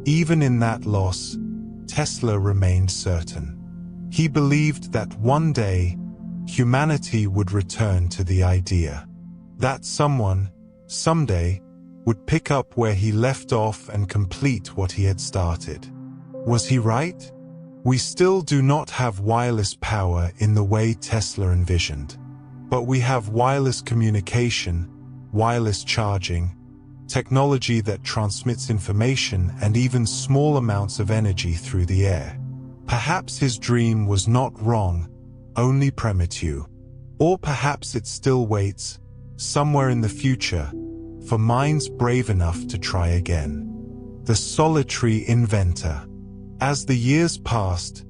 even in that loss, Tesla remained certain. He believed that one day, humanity would return to the idea. That someone, someday, would pick up where he left off and complete what he had started. Was he right? We still do not have wireless power in the way Tesla envisioned. But we have wireless communication, wireless charging, technology that transmits information and even small amounts of energy through the air. Perhaps his dream was not wrong, only premature. Or perhaps it still waits, somewhere in the future, for minds brave enough to try again. The solitary inventor. As the years passed,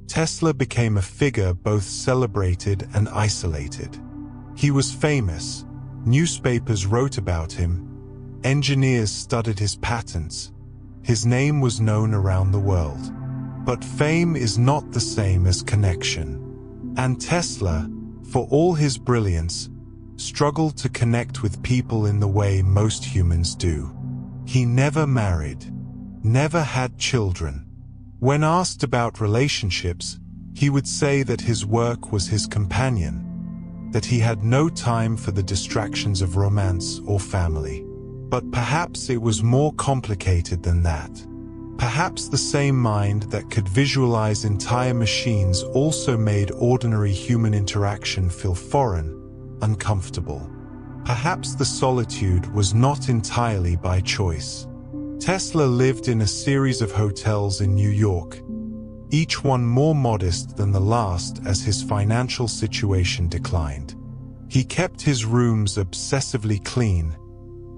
Tesla became a figure both celebrated and isolated. He was famous, newspapers wrote about him, engineers studied his patents, his name was known around the world. But fame is not the same as connection. And Tesla, for all his brilliance, struggled to connect with people in the way most humans do. He never married, never had children. When asked about relationships, he would say that his work was his companion, that he had no time for the distractions of romance or family. But perhaps it was more complicated than that. Perhaps the same mind that could visualize entire machines also made ordinary human interaction feel foreign, uncomfortable. Perhaps the solitude was not entirely by choice. Tesla lived in a series of hotels in New York, each one more modest than the last as his financial situation declined. He kept his rooms obsessively clean,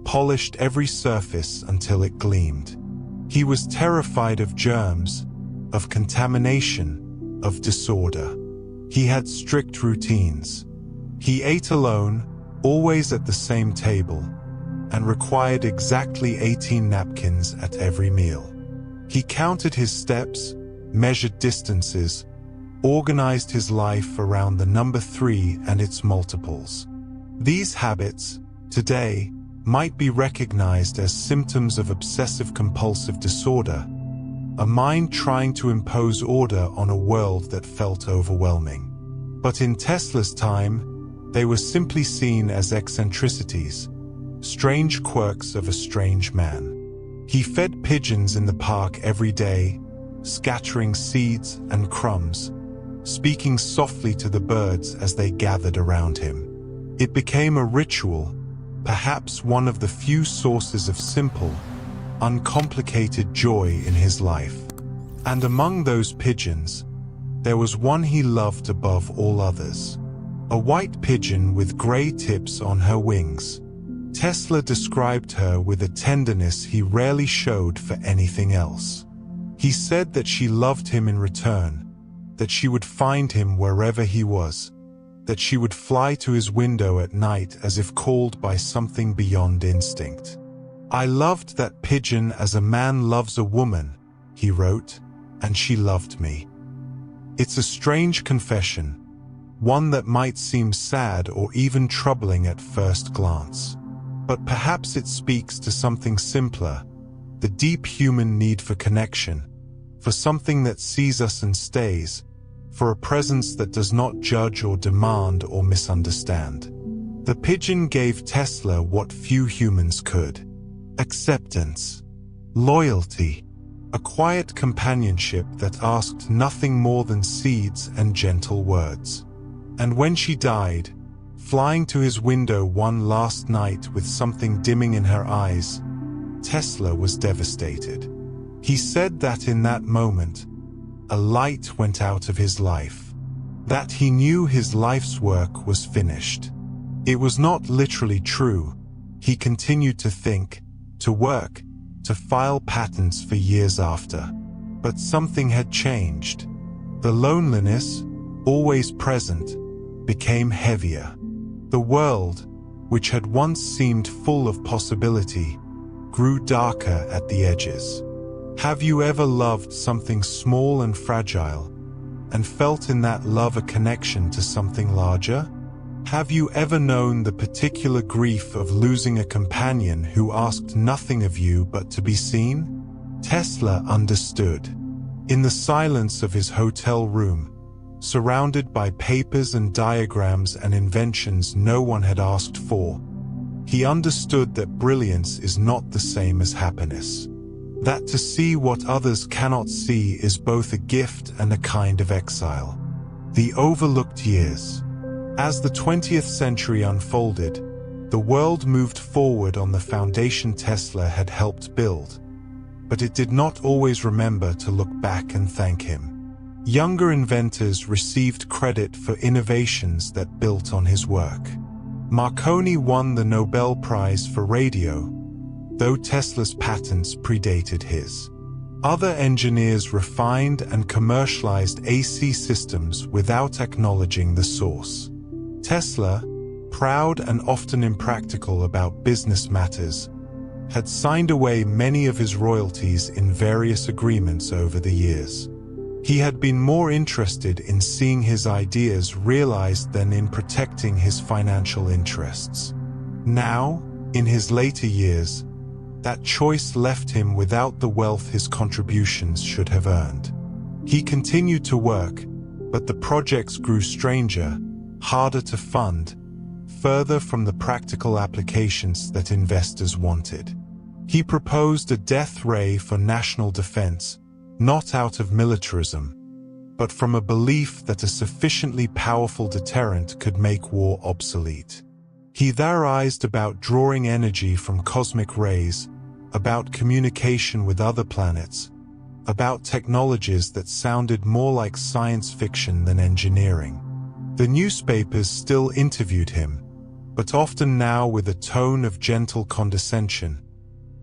polished every surface until it gleamed. He was terrified of germs, of contamination, of disorder. He had strict routines. He ate alone, always at the same table, and required exactly 18 napkins at every meal. He counted his steps, measured distances, organized his life around the number 3 and its multiples. These habits, today, might be recognized as symptoms of obsessive-compulsive disorder, a mind trying to impose order on a world that felt overwhelming. But in Tesla's time, they were simply seen as eccentricities, Strange quirks of a strange man. He fed pigeons in the park every day, scattering seeds and crumbs, speaking softly to the birds as they gathered around him. It became a ritual, perhaps one of the few sources of simple, uncomplicated joy in his life. And among those pigeons, there was one he loved above all others. A white pigeon with gray tips on her wings. Tesla described her with a tenderness he rarely showed for anything else. He said that she loved him in return, that she would find him wherever he was, that she would fly to his window at night as if called by something beyond instinct. "I loved that pigeon as a man loves a woman," he wrote, "and she loved me." It's a strange confession, one that might seem sad or even troubling at first glance. But perhaps it speaks to something simpler, the deep human need for connection, for something that sees us and stays, for a presence that does not judge or demand or misunderstand. The pigeon gave Tesla what few humans could: acceptance, loyalty, a quiet companionship that asked nothing more than seeds and gentle words. And when she died, flying to his window one last night with something dimming in her eyes, Tesla was devastated. He said that in that moment, a light went out of his life, that he knew his life's work was finished. It was not literally true. He continued to think, to work, to file patents for years after. But something had changed. The loneliness, always present, became heavier. The world, which had once seemed full of possibility, grew darker at the edges. Have you ever loved something small and fragile, and felt in that love a connection to something larger? Have you ever known the particular grief of losing a companion who asked nothing of you but to be seen? Tesla understood. In the silence of his hotel room, surrounded by papers and diagrams and inventions no one had asked for, he understood that brilliance is not the same as happiness. That to see what others cannot see is both a gift and a kind of exile. The overlooked years. As the 20th century unfolded, the world moved forward on the foundation Tesla had helped build, but it did not always remember to look back and thank him. Younger inventors received credit for innovations that built on his work. Marconi won the Nobel Prize for radio, though Tesla's patents predated his. Other engineers refined and commercialized AC systems without acknowledging the source. Tesla, proud and often impractical about business matters, had signed away many of his royalties in various agreements over the years. He had been more interested in seeing his ideas realized than in protecting his financial interests. Now, in his later years, that choice left him without the wealth his contributions should have earned. He continued to work, but the projects grew stranger, harder to fund, further from the practical applications that investors wanted. He proposed a death ray for national defense, not out of militarism, but from a belief that a sufficiently powerful deterrent could make war obsolete. He theorized about drawing energy from cosmic rays, about communication with other planets, about technologies that sounded more like science fiction than engineering. The newspapers still interviewed him, but often now with a tone of gentle condescension,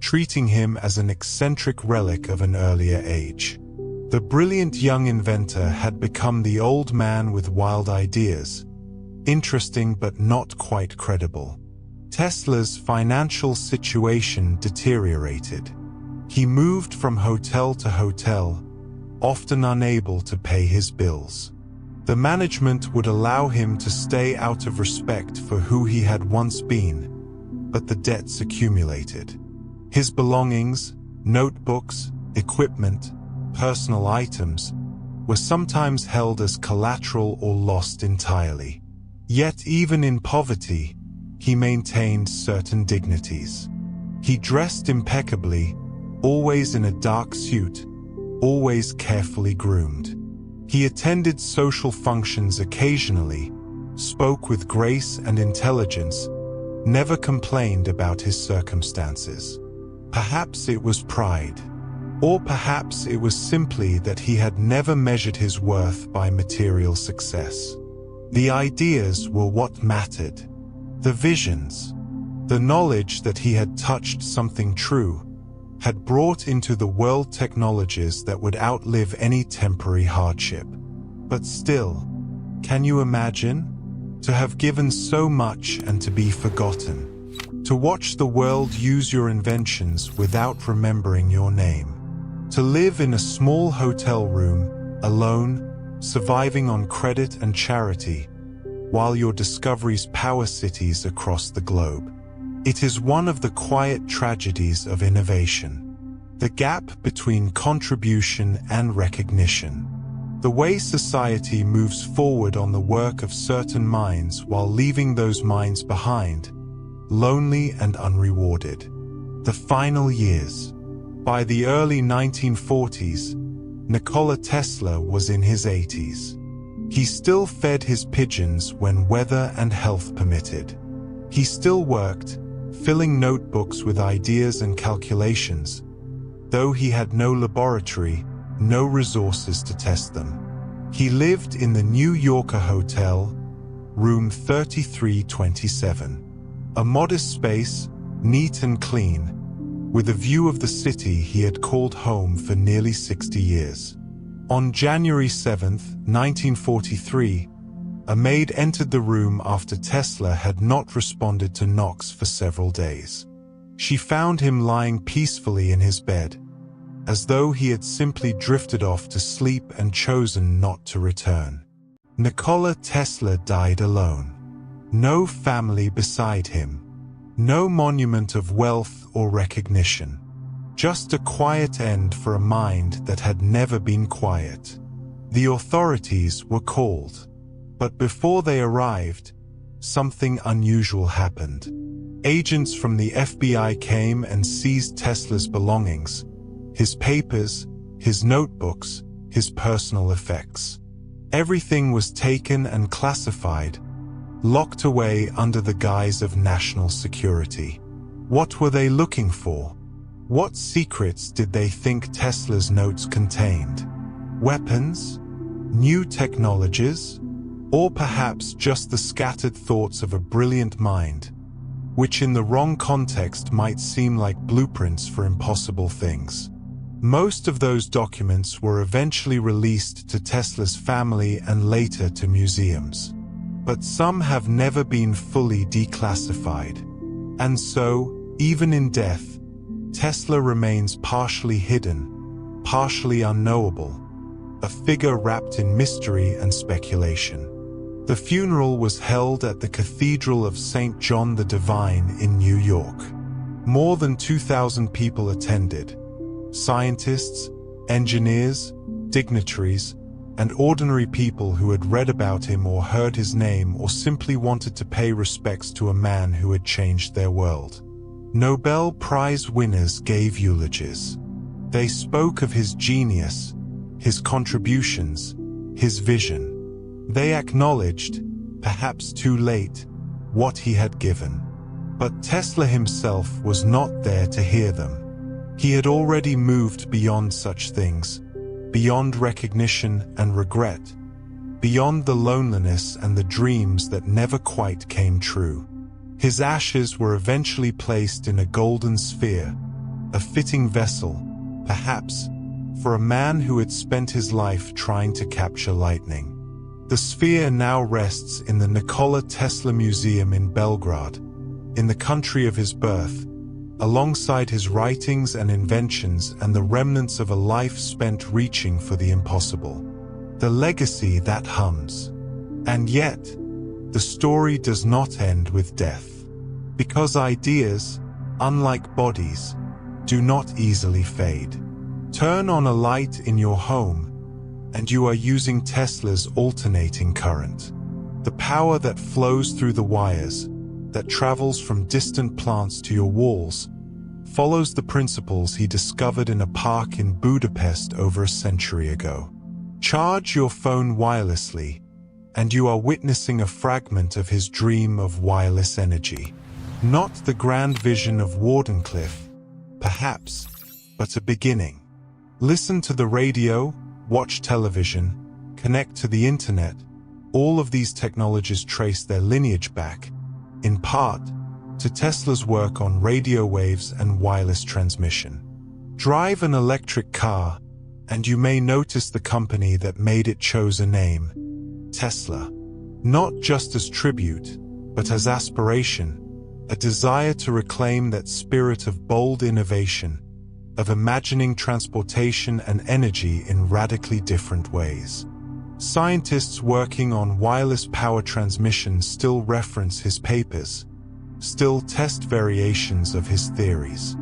treating him as an eccentric relic of an earlier age. The brilliant young inventor had become the old man with wild ideas, interesting but not quite credible. Tesla's financial situation deteriorated. He moved from hotel to hotel, often unable to pay his bills. The management would allow him to stay out of respect for who he had once been, but the debts accumulated. His belongings, notebooks, equipment, personal items, were sometimes held as collateral or lost entirely. Yet even in poverty, he maintained certain dignities. He dressed impeccably, always in a dark suit, always carefully groomed. He attended social functions occasionally, spoke with grace and intelligence, never complained about his circumstances. Perhaps it was pride. Or perhaps it was simply that he had never measured his worth by material success. The ideas were what mattered. The visions, the knowledge that he had touched something true, had brought into the world technologies that would outlive any temporary hardship. But still, can you imagine? To have given so much and to be forgotten. To watch the world use your inventions without remembering your name. To live in a small hotel room, alone, surviving on credit and charity, while your discoveries power cities across the globe. It is one of the quiet tragedies of innovation. The gap between contribution and recognition. The way society moves forward on the work of certain minds while leaving those minds behind, lonely and unrewarded. The final years. By the early 1940s, Nikola Tesla was in his 80s. He still fed his pigeons when weather and health permitted. He still worked, filling notebooks with ideas and calculations, though he had no laboratory, no resources to test them. He lived in the New Yorker Hotel, room 3327. A modest space, neat and clean, with a view of the city he had called home for nearly 60 years. On January 7, 1943, a maid entered the room after Tesla had not responded to knocks for several days. She found him lying peacefully in his bed, as though he had simply drifted off to sleep and chosen not to return. Nikola Tesla died alone. No family beside him. No monument of wealth or recognition. Just a quiet end for a mind that had never been quiet. The authorities were called. But before they arrived, something unusual happened. Agents from the FBI came and seized Tesla's belongings, his papers, his notebooks, his personal effects. Everything was taken and classified, locked away under the guise of national security. What were they looking for? What secrets did they think Tesla's notes contained? Weapons? New technologies? Or perhaps just the scattered thoughts of a brilliant mind, which in the wrong context might seem like blueprints for impossible things. Most of those documents were eventually released to Tesla's family and later to museums. But some have never been fully declassified. And so, even in death, Tesla remains partially hidden, partially unknowable, a figure wrapped in mystery and speculation. The funeral was held at the Cathedral of St. John the Divine in New York. More than 2,000 people attended. Scientists, engineers, dignitaries, and ordinary people who had read about him or heard his name or simply wanted to pay respects to a man who had changed their world. Nobel Prize winners gave eulogies. They spoke of his genius, his contributions, his vision. They acknowledged, perhaps too late, what he had given. But Tesla himself was not there to hear them. He had already moved beyond such things, beyond recognition and regret, beyond the loneliness and the dreams that never quite came true. His ashes were eventually placed in a golden sphere, a fitting vessel, perhaps, for a man who had spent his life trying to capture lightning. The sphere now rests in the Nikola Tesla Museum in Belgrade, in the country of his birth, alongside his writings and inventions and the remnants of a life spent reaching for the impossible. The legacy that hums. And yet, the story does not end with death. Because ideas, unlike bodies, do not easily fade. Turn on a light in your home, and you are using Tesla's alternating current. The power that flows through the wires, that travels from distant plants to your walls follows the principles he discovered in a park in Budapest over a century ago. Charge your phone wirelessly, and you are witnessing a fragment of his dream of wireless energy. Not the grand vision of Wardenclyffe, perhaps, but a beginning. Listen to the radio, watch television, connect to the internet. All of these technologies trace their lineage back, in part, to Tesla's work on radio waves and wireless transmission. Drive an electric car, and you may notice the company that made it chose a name, Tesla. Not just as tribute, but as aspiration, a desire to reclaim that spirit of bold innovation, of imagining transportation and energy in radically different ways. Scientists working on wireless power transmission still reference his papers, still test variations of his theories.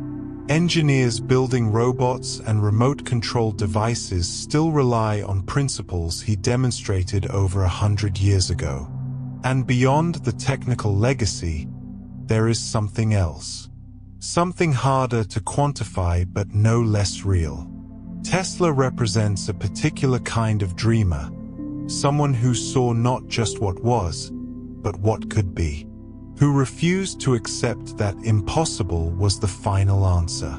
Engineers building robots and remote-controlled devices still rely on principles he demonstrated over 100 years ago. And beyond the technical legacy, there is something else. Something harder to quantify but no less real. Tesla represents a particular kind of dreamer, someone who saw not just what was, but what could be, who refused to accept that impossible was the final answer,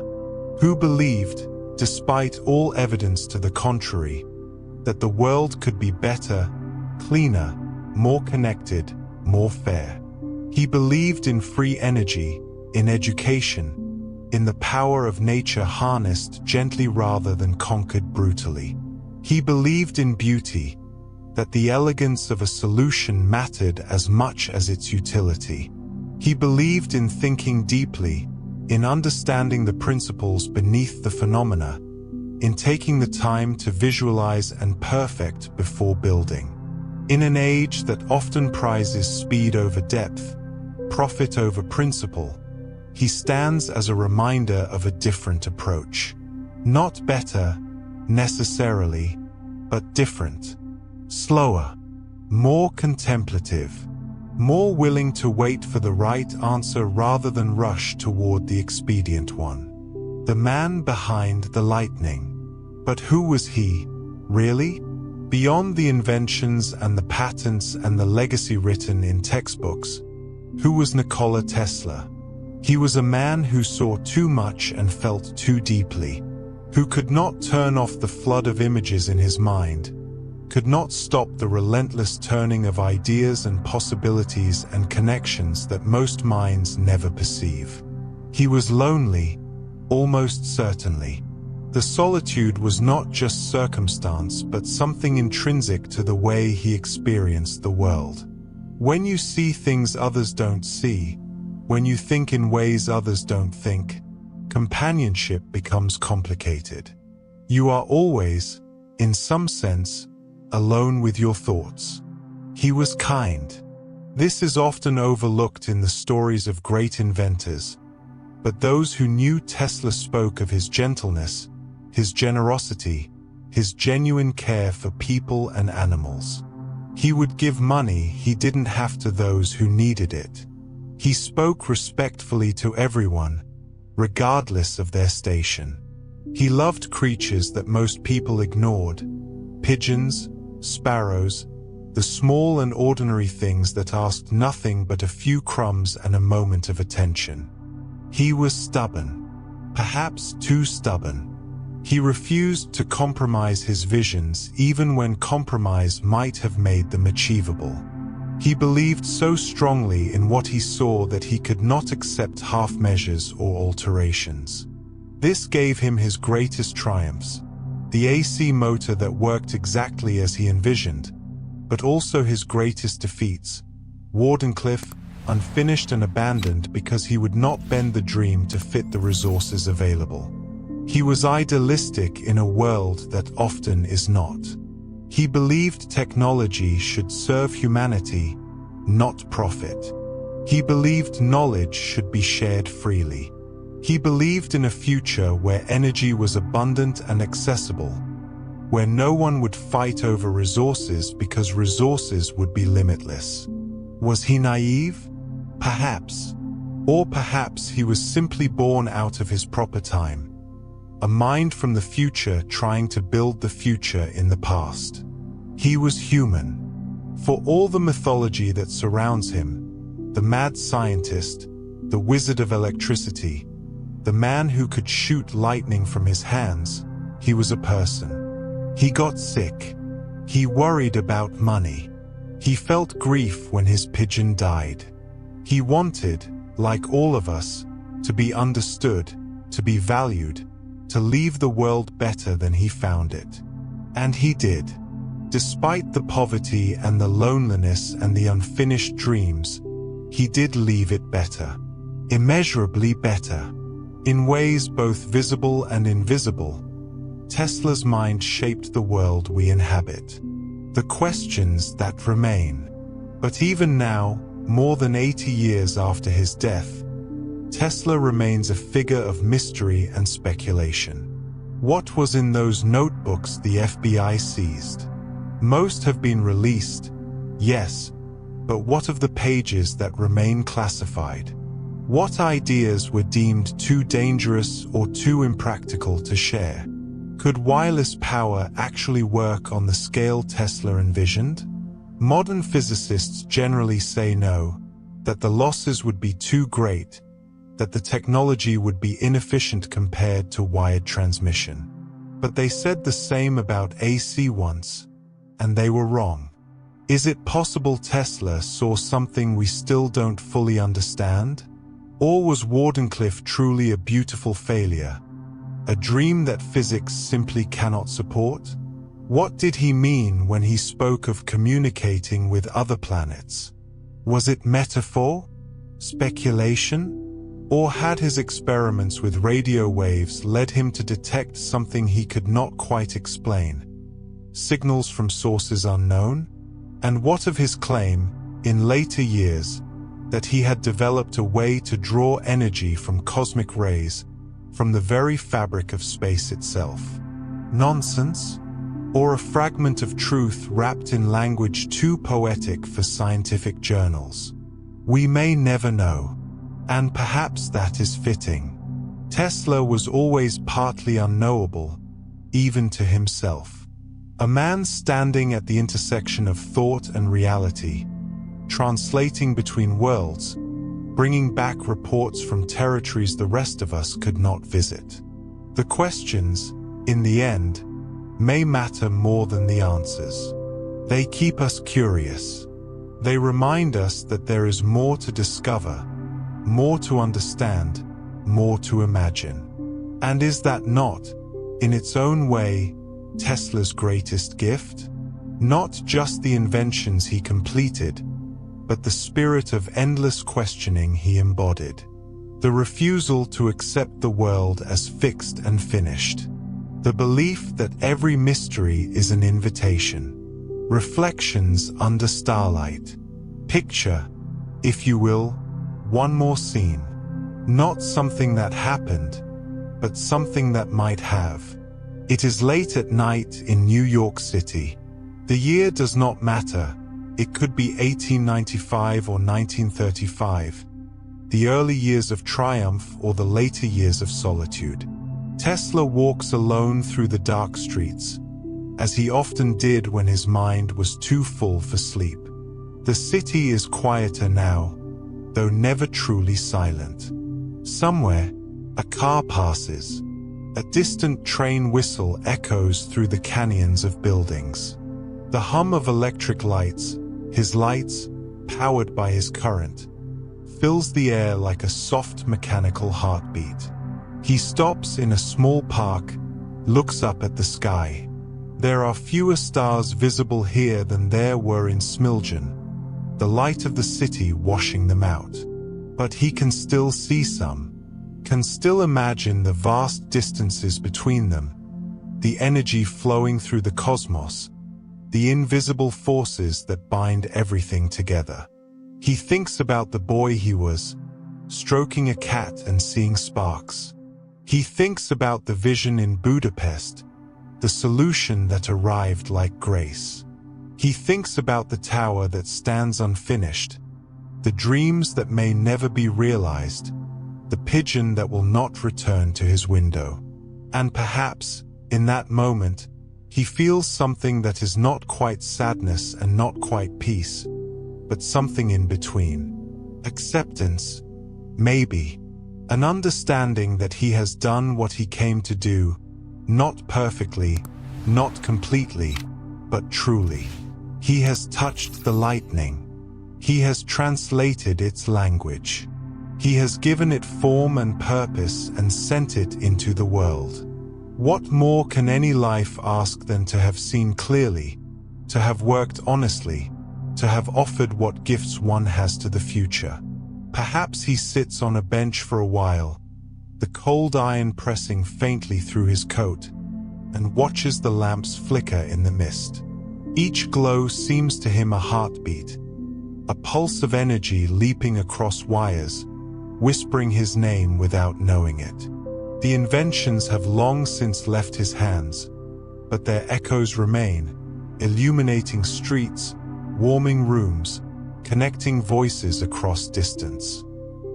who believed, despite all evidence to the contrary, that the world could be better, cleaner, more connected, more fair. He believed in free energy, in education, in the power of nature harnessed gently rather than conquered brutally. He believed in beauty, that the elegance of a solution mattered as much as its utility. He believed in thinking deeply, in understanding the principles beneath the phenomena, in taking the time to visualize and perfect before building. In an age that often prizes speed over depth, profit over principle, he stands as a reminder of a different approach. Not better, necessarily, but different. Slower, more contemplative, more willing to wait for the right answer rather than rush toward the expedient one. The man behind the lightning. But who was he, really? Beyond the inventions and the patents and the legacy written in textbooks, who was Nikola Tesla? He was a man who saw too much and felt too deeply, who could not turn off the flood of images in his mind, could not stop the relentless turning of ideas and possibilities and connections that most minds never perceive. He was lonely, almost certainly. The solitude was not just circumstance but something intrinsic to the way he experienced the world. When you see things others don't see, when you think in ways others don't think, companionship becomes complicated. You are always, in some sense, alone with your thoughts. He was kind. This is often overlooked in the stories of great inventors, but those who knew Tesla spoke of his gentleness, his generosity, his genuine care for people and animals. He would give money he didn't have to those who needed it. He spoke respectfully to everyone, regardless of their station. He loved creatures that most people ignored: pigeons, sparrows, the small and ordinary things that asked nothing but a few crumbs and a moment of attention. He was stubborn, perhaps too stubborn. He refused to compromise his visions even when compromise might have made them achievable. He believed so strongly in what he saw that he could not accept half measures or alterations. This gave him his greatest triumphs: the AC motor that worked exactly as he envisioned, but also his greatest defeats: Wardenclyffe, unfinished and abandoned because he would not bend the dream to fit the resources available. He was idealistic in a world that often is not. He believed technology should serve humanity, not profit. He believed knowledge should be shared freely. He believed in a future where energy was abundant and accessible, where no one would fight over resources because resources would be limitless. Was he naive? Perhaps. Or perhaps he was simply born out of his proper time. A mind from the future trying to build the future in the past. He was human. For all the mythology that surrounds him, the mad scientist, the wizard of electricity, the man who could shoot lightning from his hands, he was a person. He got sick. He worried about money. He felt grief when his pigeon died. He wanted, like all of us, to be understood, to be valued, to leave the world better than he found it. And he did. Despite the poverty and the loneliness and the unfinished dreams, he did leave it better. Immeasurably better. In ways both visible and invisible, Tesla's mind shaped the world we inhabit. The questions that remain. But even now, more than 80 years after his death, Tesla remains a figure of mystery and speculation. What was in those notebooks the FBI seized? Most have been released, yes, but what of the pages that remain classified? What ideas were deemed too dangerous or too impractical to share? Could wireless power actually work on the scale Tesla envisioned? Modern physicists generally say no, that the losses would be too great, that the technology would be inefficient compared to wired transmission. But they said the same about AC once, and they were wrong. Is it possible Tesla saw something we still don't fully understand? Or was Wardenclyffe truly a beautiful failure? A dream that physics simply cannot support? What did he mean when he spoke of communicating with other planets? Was it metaphor? Speculation? Or had his experiments with radio waves led him to detect something he could not quite explain? Signals from sources unknown? And what of his claim, in later years, that he had developed a way to draw energy from cosmic rays, from the very fabric of space itself? Nonsense? Or a fragment of truth wrapped in language too poetic for scientific journals? We may never know. And perhaps that is fitting. Tesla was always partly unknowable, even to himself. A man standing at the intersection of thought and reality, translating between worlds, bringing back reports from territories the rest of us could not visit. The questions, in the end, may matter more than the answers. They keep us curious. They remind us that there is more to discover, more to understand, more to imagine. And is that not, in its own way, Tesla's greatest gift? Not just the inventions he completed, but the spirit of endless questioning he embodied. The refusal to accept the world as fixed and finished. The belief that every mystery is an invitation. Reflections under starlight. Picture, if you will, one more scene. Not something that happened, but something that might have. It is late at night in New York City. The year does not matter. It could be 1895 or 1935, the early years of triumph or the later years of solitude. Tesla walks alone through the dark streets, as he often did when his mind was too full for sleep. The city is quieter now, though never truly silent. Somewhere, a car passes. A distant train whistle echoes through the canyons of buildings. The hum of electric lights, his lights, powered by his current, fills the air like a soft mechanical heartbeat. He stops in a small park, looks up at the sky. There are fewer stars visible here than there were in Smiljan, the light of the city washing them out. But he can still see some, can still imagine the vast distances between them, the energy flowing through the cosmos, the invisible forces that bind everything together. He thinks about the boy he was, stroking a cat and seeing sparks. He thinks about the vision in Budapest, the solution that arrived like grace. He thinks about the tower that stands unfinished, the dreams that may never be realized, the pigeon that will not return to his window. And perhaps, in that moment, he feels something that is not quite sadness and not quite peace, but something in between. Acceptance, maybe. An understanding that he has done what he came to do, not perfectly, not completely, but truly. He has touched the lightning. He has translated its language. He has given it form and purpose and sent it into the world. What more can any life ask than to have seen clearly, to have worked honestly, to have offered what gifts one has to the future? Perhaps he sits on a bench for a while, the cold iron pressing faintly through his coat, and watches the lamps flicker in the mist. Each glow seems to him a heartbeat, a pulse of energy leaping across wires, whispering his name without knowing it. The inventions have long since left his hands, but their echoes remain, illuminating streets, warming rooms, connecting voices across distance.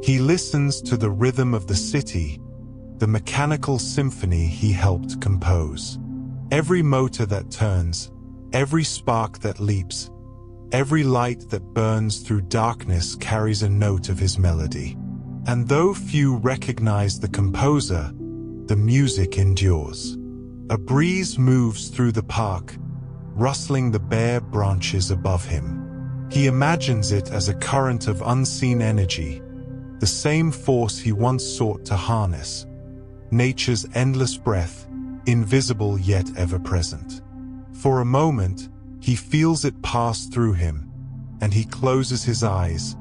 He listens to the rhythm of the city, the mechanical symphony he helped compose. Every motor that turns, every spark that leaps, every light that burns through darkness carries a note of his melody. And though few recognize the composer, the music endures. A breeze moves through the park, rustling the bare branches above him. He imagines it as a current of unseen energy, the same force he once sought to harness. Nature's endless breath, invisible yet ever-present. For a moment, he feels it pass through him, and he closes his eyes,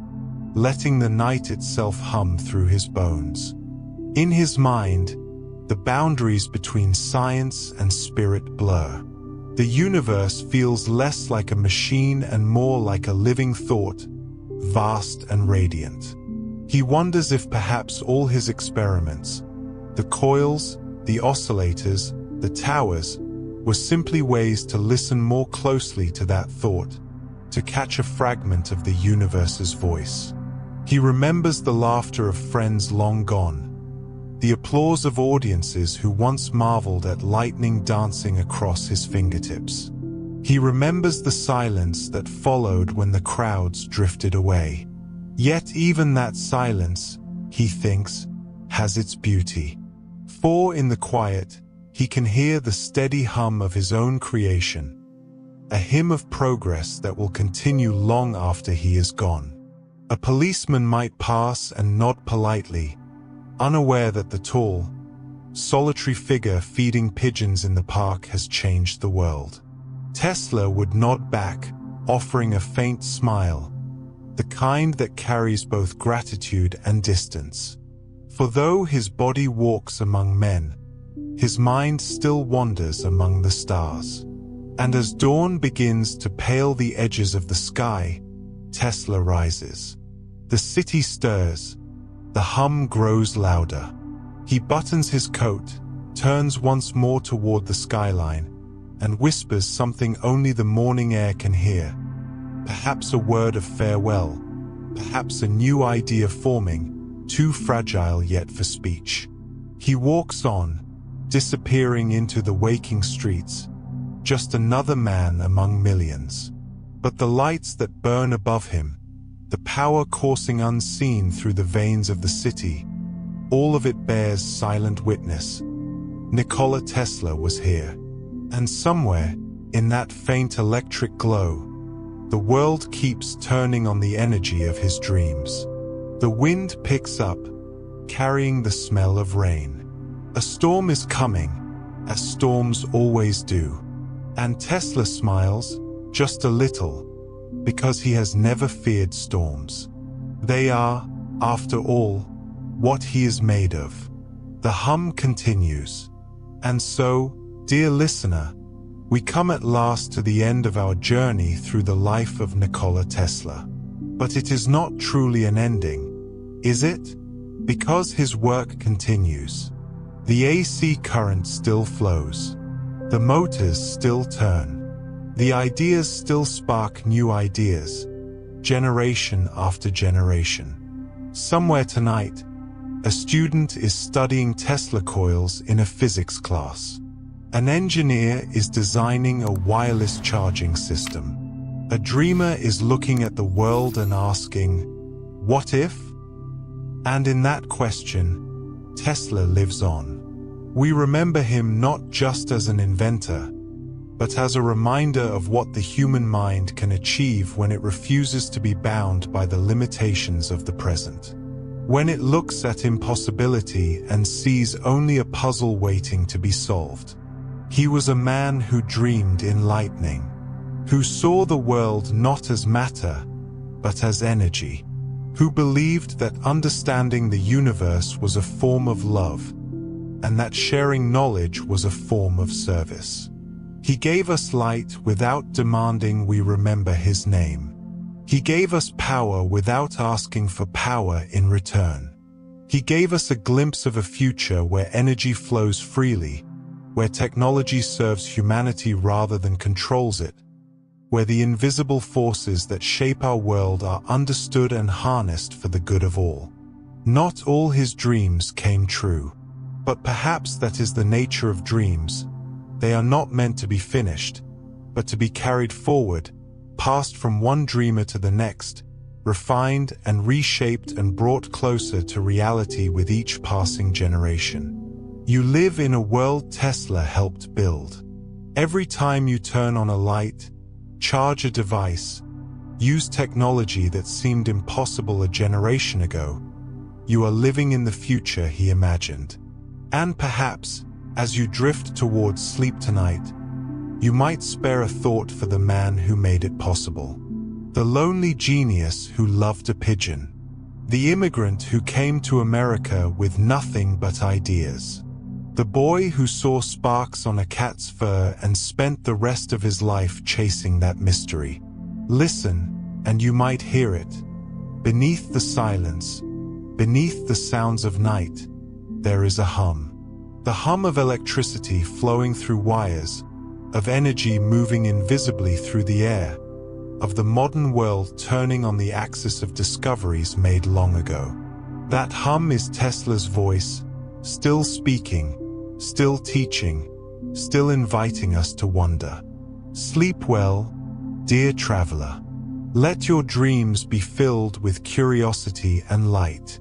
letting the night itself hum through his bones. In his mind, the boundaries between science and spirit blur. The universe feels less like a machine and more like a living thought, vast and radiant. He wonders if perhaps all his experiments, the coils, the oscillators, the towers, were simply ways to listen more closely to that thought, to catch a fragment of the universe's voice. He remembers the laughter of friends long gone, the applause of audiences who once marveled at lightning dancing across his fingertips. He remembers the silence that followed when the crowds drifted away. Yet even that silence, he thinks, has its beauty. For in the quiet, he can hear the steady hum of his own creation, a hymn of progress that will continue long after he is gone. A policeman might pass and nod politely, unaware that the tall, solitary figure feeding pigeons in the park has changed the world. Tesla would nod back, offering a faint smile, the kind that carries both gratitude and distance. For though his body walks among men, his mind still wanders among the stars. And as dawn begins to pale the edges of the sky, Tesla rises. The city stirs. The hum grows louder. He buttons his coat, turns once more toward the skyline, and whispers something only the morning air can hear. Perhaps a word of farewell, perhaps a new idea forming, too fragile yet for speech. He walks on, disappearing into the waking streets, just another man among millions. But the lights that burn above him, the power coursing unseen through the veins of the city, all of it bears silent witness. Nikola Tesla was here. And somewhere, in that faint electric glow, the world keeps turning on the energy of his dreams. The wind picks up, carrying the smell of rain. A storm is coming, as storms always do. And Tesla smiles, just a little, because he has never feared storms. They are, after all, what he is made of. The hum continues. And so, dear listener, we come at last to the end of our journey through the life of Nikola Tesla. But it is not truly an ending, is it? Because his work continues. The AC current still flows. The motors still turn. The ideas still spark new ideas. generation after generation. Somewhere tonight, a student is studying Tesla coils in a physics class. An engineer is designing a wireless charging system. A dreamer is looking at the world and asking, "What if?" And in that question, Tesla lives on. We remember him not just as an inventor, but as a reminder of what the human mind can achieve when it refuses to be bound by the limitations of the present. When it looks at impossibility and sees only a puzzle waiting to be solved. He was a man who dreamed in lightning, who saw the world not as matter, but as energy, who believed that understanding the universe was a form of love, and that sharing knowledge was a form of service. He gave us light without demanding we remember his name. He gave us power without asking for power in return. He gave us a glimpse of a future where energy flows freely, where technology serves humanity rather than controls it, where the invisible forces that shape our world are understood and harnessed for the good of all. Not all his dreams came true, but perhaps that is the nature of dreams. They are not meant to be finished, but to be carried forward, passed from one dreamer to the next, refined and reshaped and brought closer to reality with each passing generation. You live in a world Tesla helped build. Every time you turn on a light, charge a device, use technology that seemed impossible a generation ago, you are living in the future he imagined. And perhaps, as you drift towards sleep tonight, you might spare a thought for the man who made it possible. The lonely genius who loved a pigeon. The immigrant who came to America with nothing but ideas. The boy who saw sparks on a cat's fur and spent the rest of his life chasing that mystery. Listen, and you might hear it. Beneath the silence, beneath the sounds of night, there is a hum. The hum of electricity flowing through wires, of energy moving invisibly through the air, of the modern world turning on the axis of discoveries made long ago. That hum is Tesla's voice, still speaking, still teaching, still inviting us to wonder. Sleep well, dear traveler. Let your dreams be filled with curiosity and light.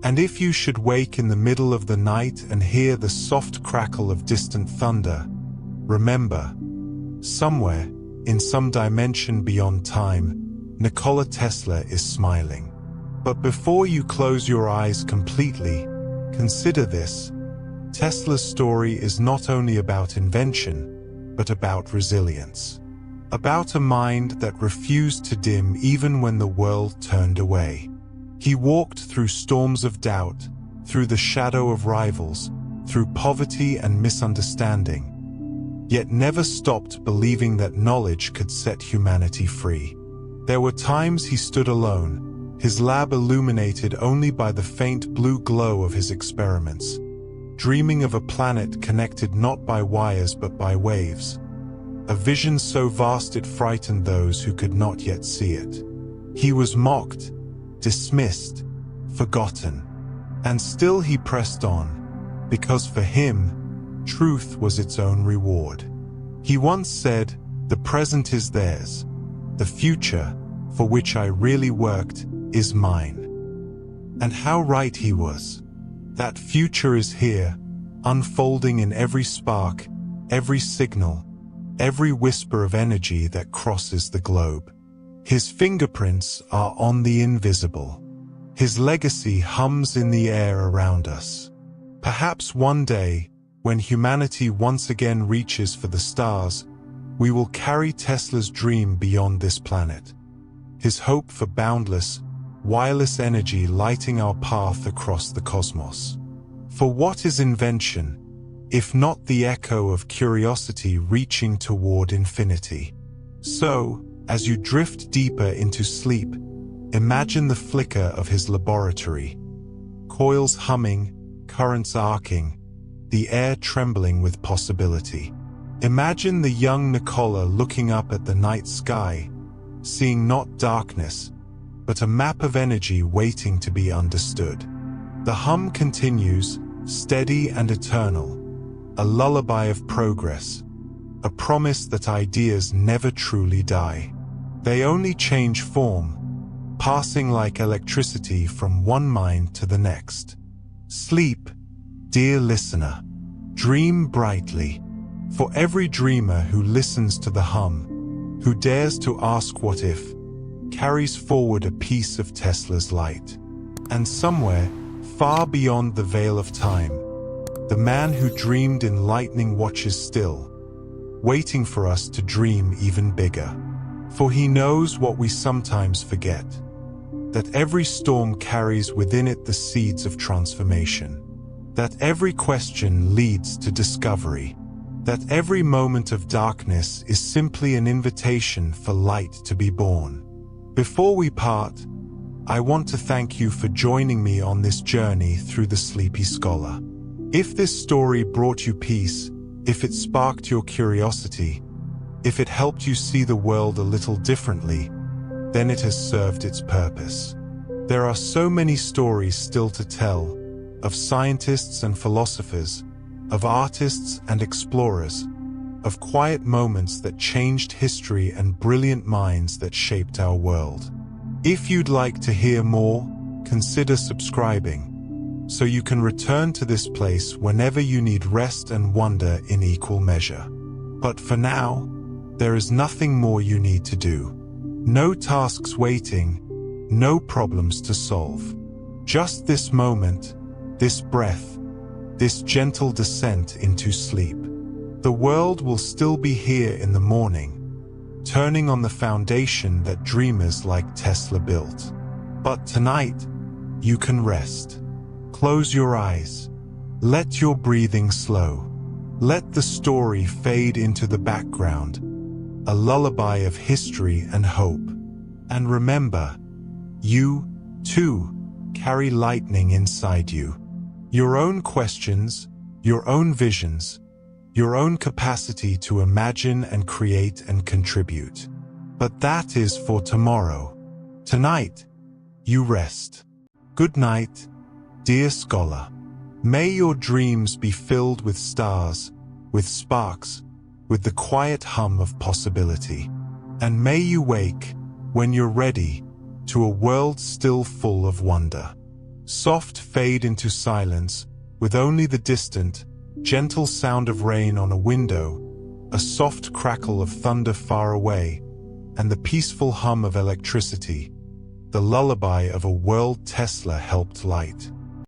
And if you should wake in the middle of the night and hear the soft crackle of distant thunder, remember, somewhere, in some dimension beyond time, Nikola Tesla is smiling. But before you close your eyes completely, consider this. Tesla's story is not only about invention, but about resilience. About a mind that refused to dim even when the world turned away. He walked through storms of doubt, through the shadow of rivals, through poverty and misunderstanding, yet never stopped believing that knowledge could set humanity free. There were times he stood alone, his lab illuminated only by the faint blue glow of his experiments, dreaming of a planet connected not by wires but by waves, a vision so vast it frightened those who could not yet see it. He was mocked, dismissed, forgotten, and still he pressed on, because for him, truth was its own reward. He once said, "The present is theirs. The future, for which I really worked, is mine." And how right he was. That future is here, unfolding in every spark, every signal, every whisper of energy that crosses the globe. His fingerprints are on the invisible. His legacy hums in the air around us. Perhaps one day, when humanity once again reaches for the stars, we will carry Tesla's dream beyond this planet. His hope for boundless, wireless energy lighting our path across the cosmos. For what is invention, if not the echo of curiosity reaching toward infinity? So, as you drift deeper into sleep, imagine the flicker of his laboratory. Coils humming, currents arcing, the air trembling with possibility. Imagine the young Nikola looking up at the night sky, seeing not darkness, but a map of energy waiting to be understood. The hum continues, steady and eternal, a lullaby of progress, a promise that ideas never truly die. They only change form, passing like electricity from one mind to the next. Sleep, dear listener. Dream brightly. For every dreamer who listens to the hum, who dares to ask what if, carries forward a piece of Tesla's light. And somewhere, far beyond the veil of time, the man who dreamed in lightning watches still, waiting for us to dream even bigger. For he knows what we sometimes forget, that every storm carries within it the seeds of transformation, that every question leads to discovery, that every moment of darkness is simply an invitation for light to be born. Before we part, I want to thank you for joining me on this journey through the Sleepy Scholar. If this story brought you peace, if it sparked your curiosity, if it helped you see the world a little differently, then it has served its purpose. There are so many stories still to tell, of scientists and philosophers, of artists and explorers, of quiet moments that changed history and brilliant minds that shaped our world. If you'd like to hear more, consider subscribing, so you can return to this place whenever you need rest and wonder in equal measure. But for now, there is nothing more you need to do. No tasks waiting, no problems to solve. Just this moment, this breath, this gentle descent into sleep. The world will still be here in the morning, turning on the foundation that dreamers like Tesla built. But tonight, you can rest. Close your eyes. Let your breathing slow. Let the story fade into the background, a lullaby of history and hope. And remember, you, too, carry lightning inside you. Your own questions, your own visions, your own capacity to imagine and create and contribute. But that is for tomorrow. Tonight, you rest. Good night, dear scholar. May your dreams be filled with stars, with sparks, with the quiet hum of possibility. And may you wake, when you're ready, to a world still full of wonder. Soft fade into silence, with only the distant, gentle sound of rain on a window, a soft crackle of thunder far away, and the peaceful hum of electricity, the lullaby of a world Tesla helped light.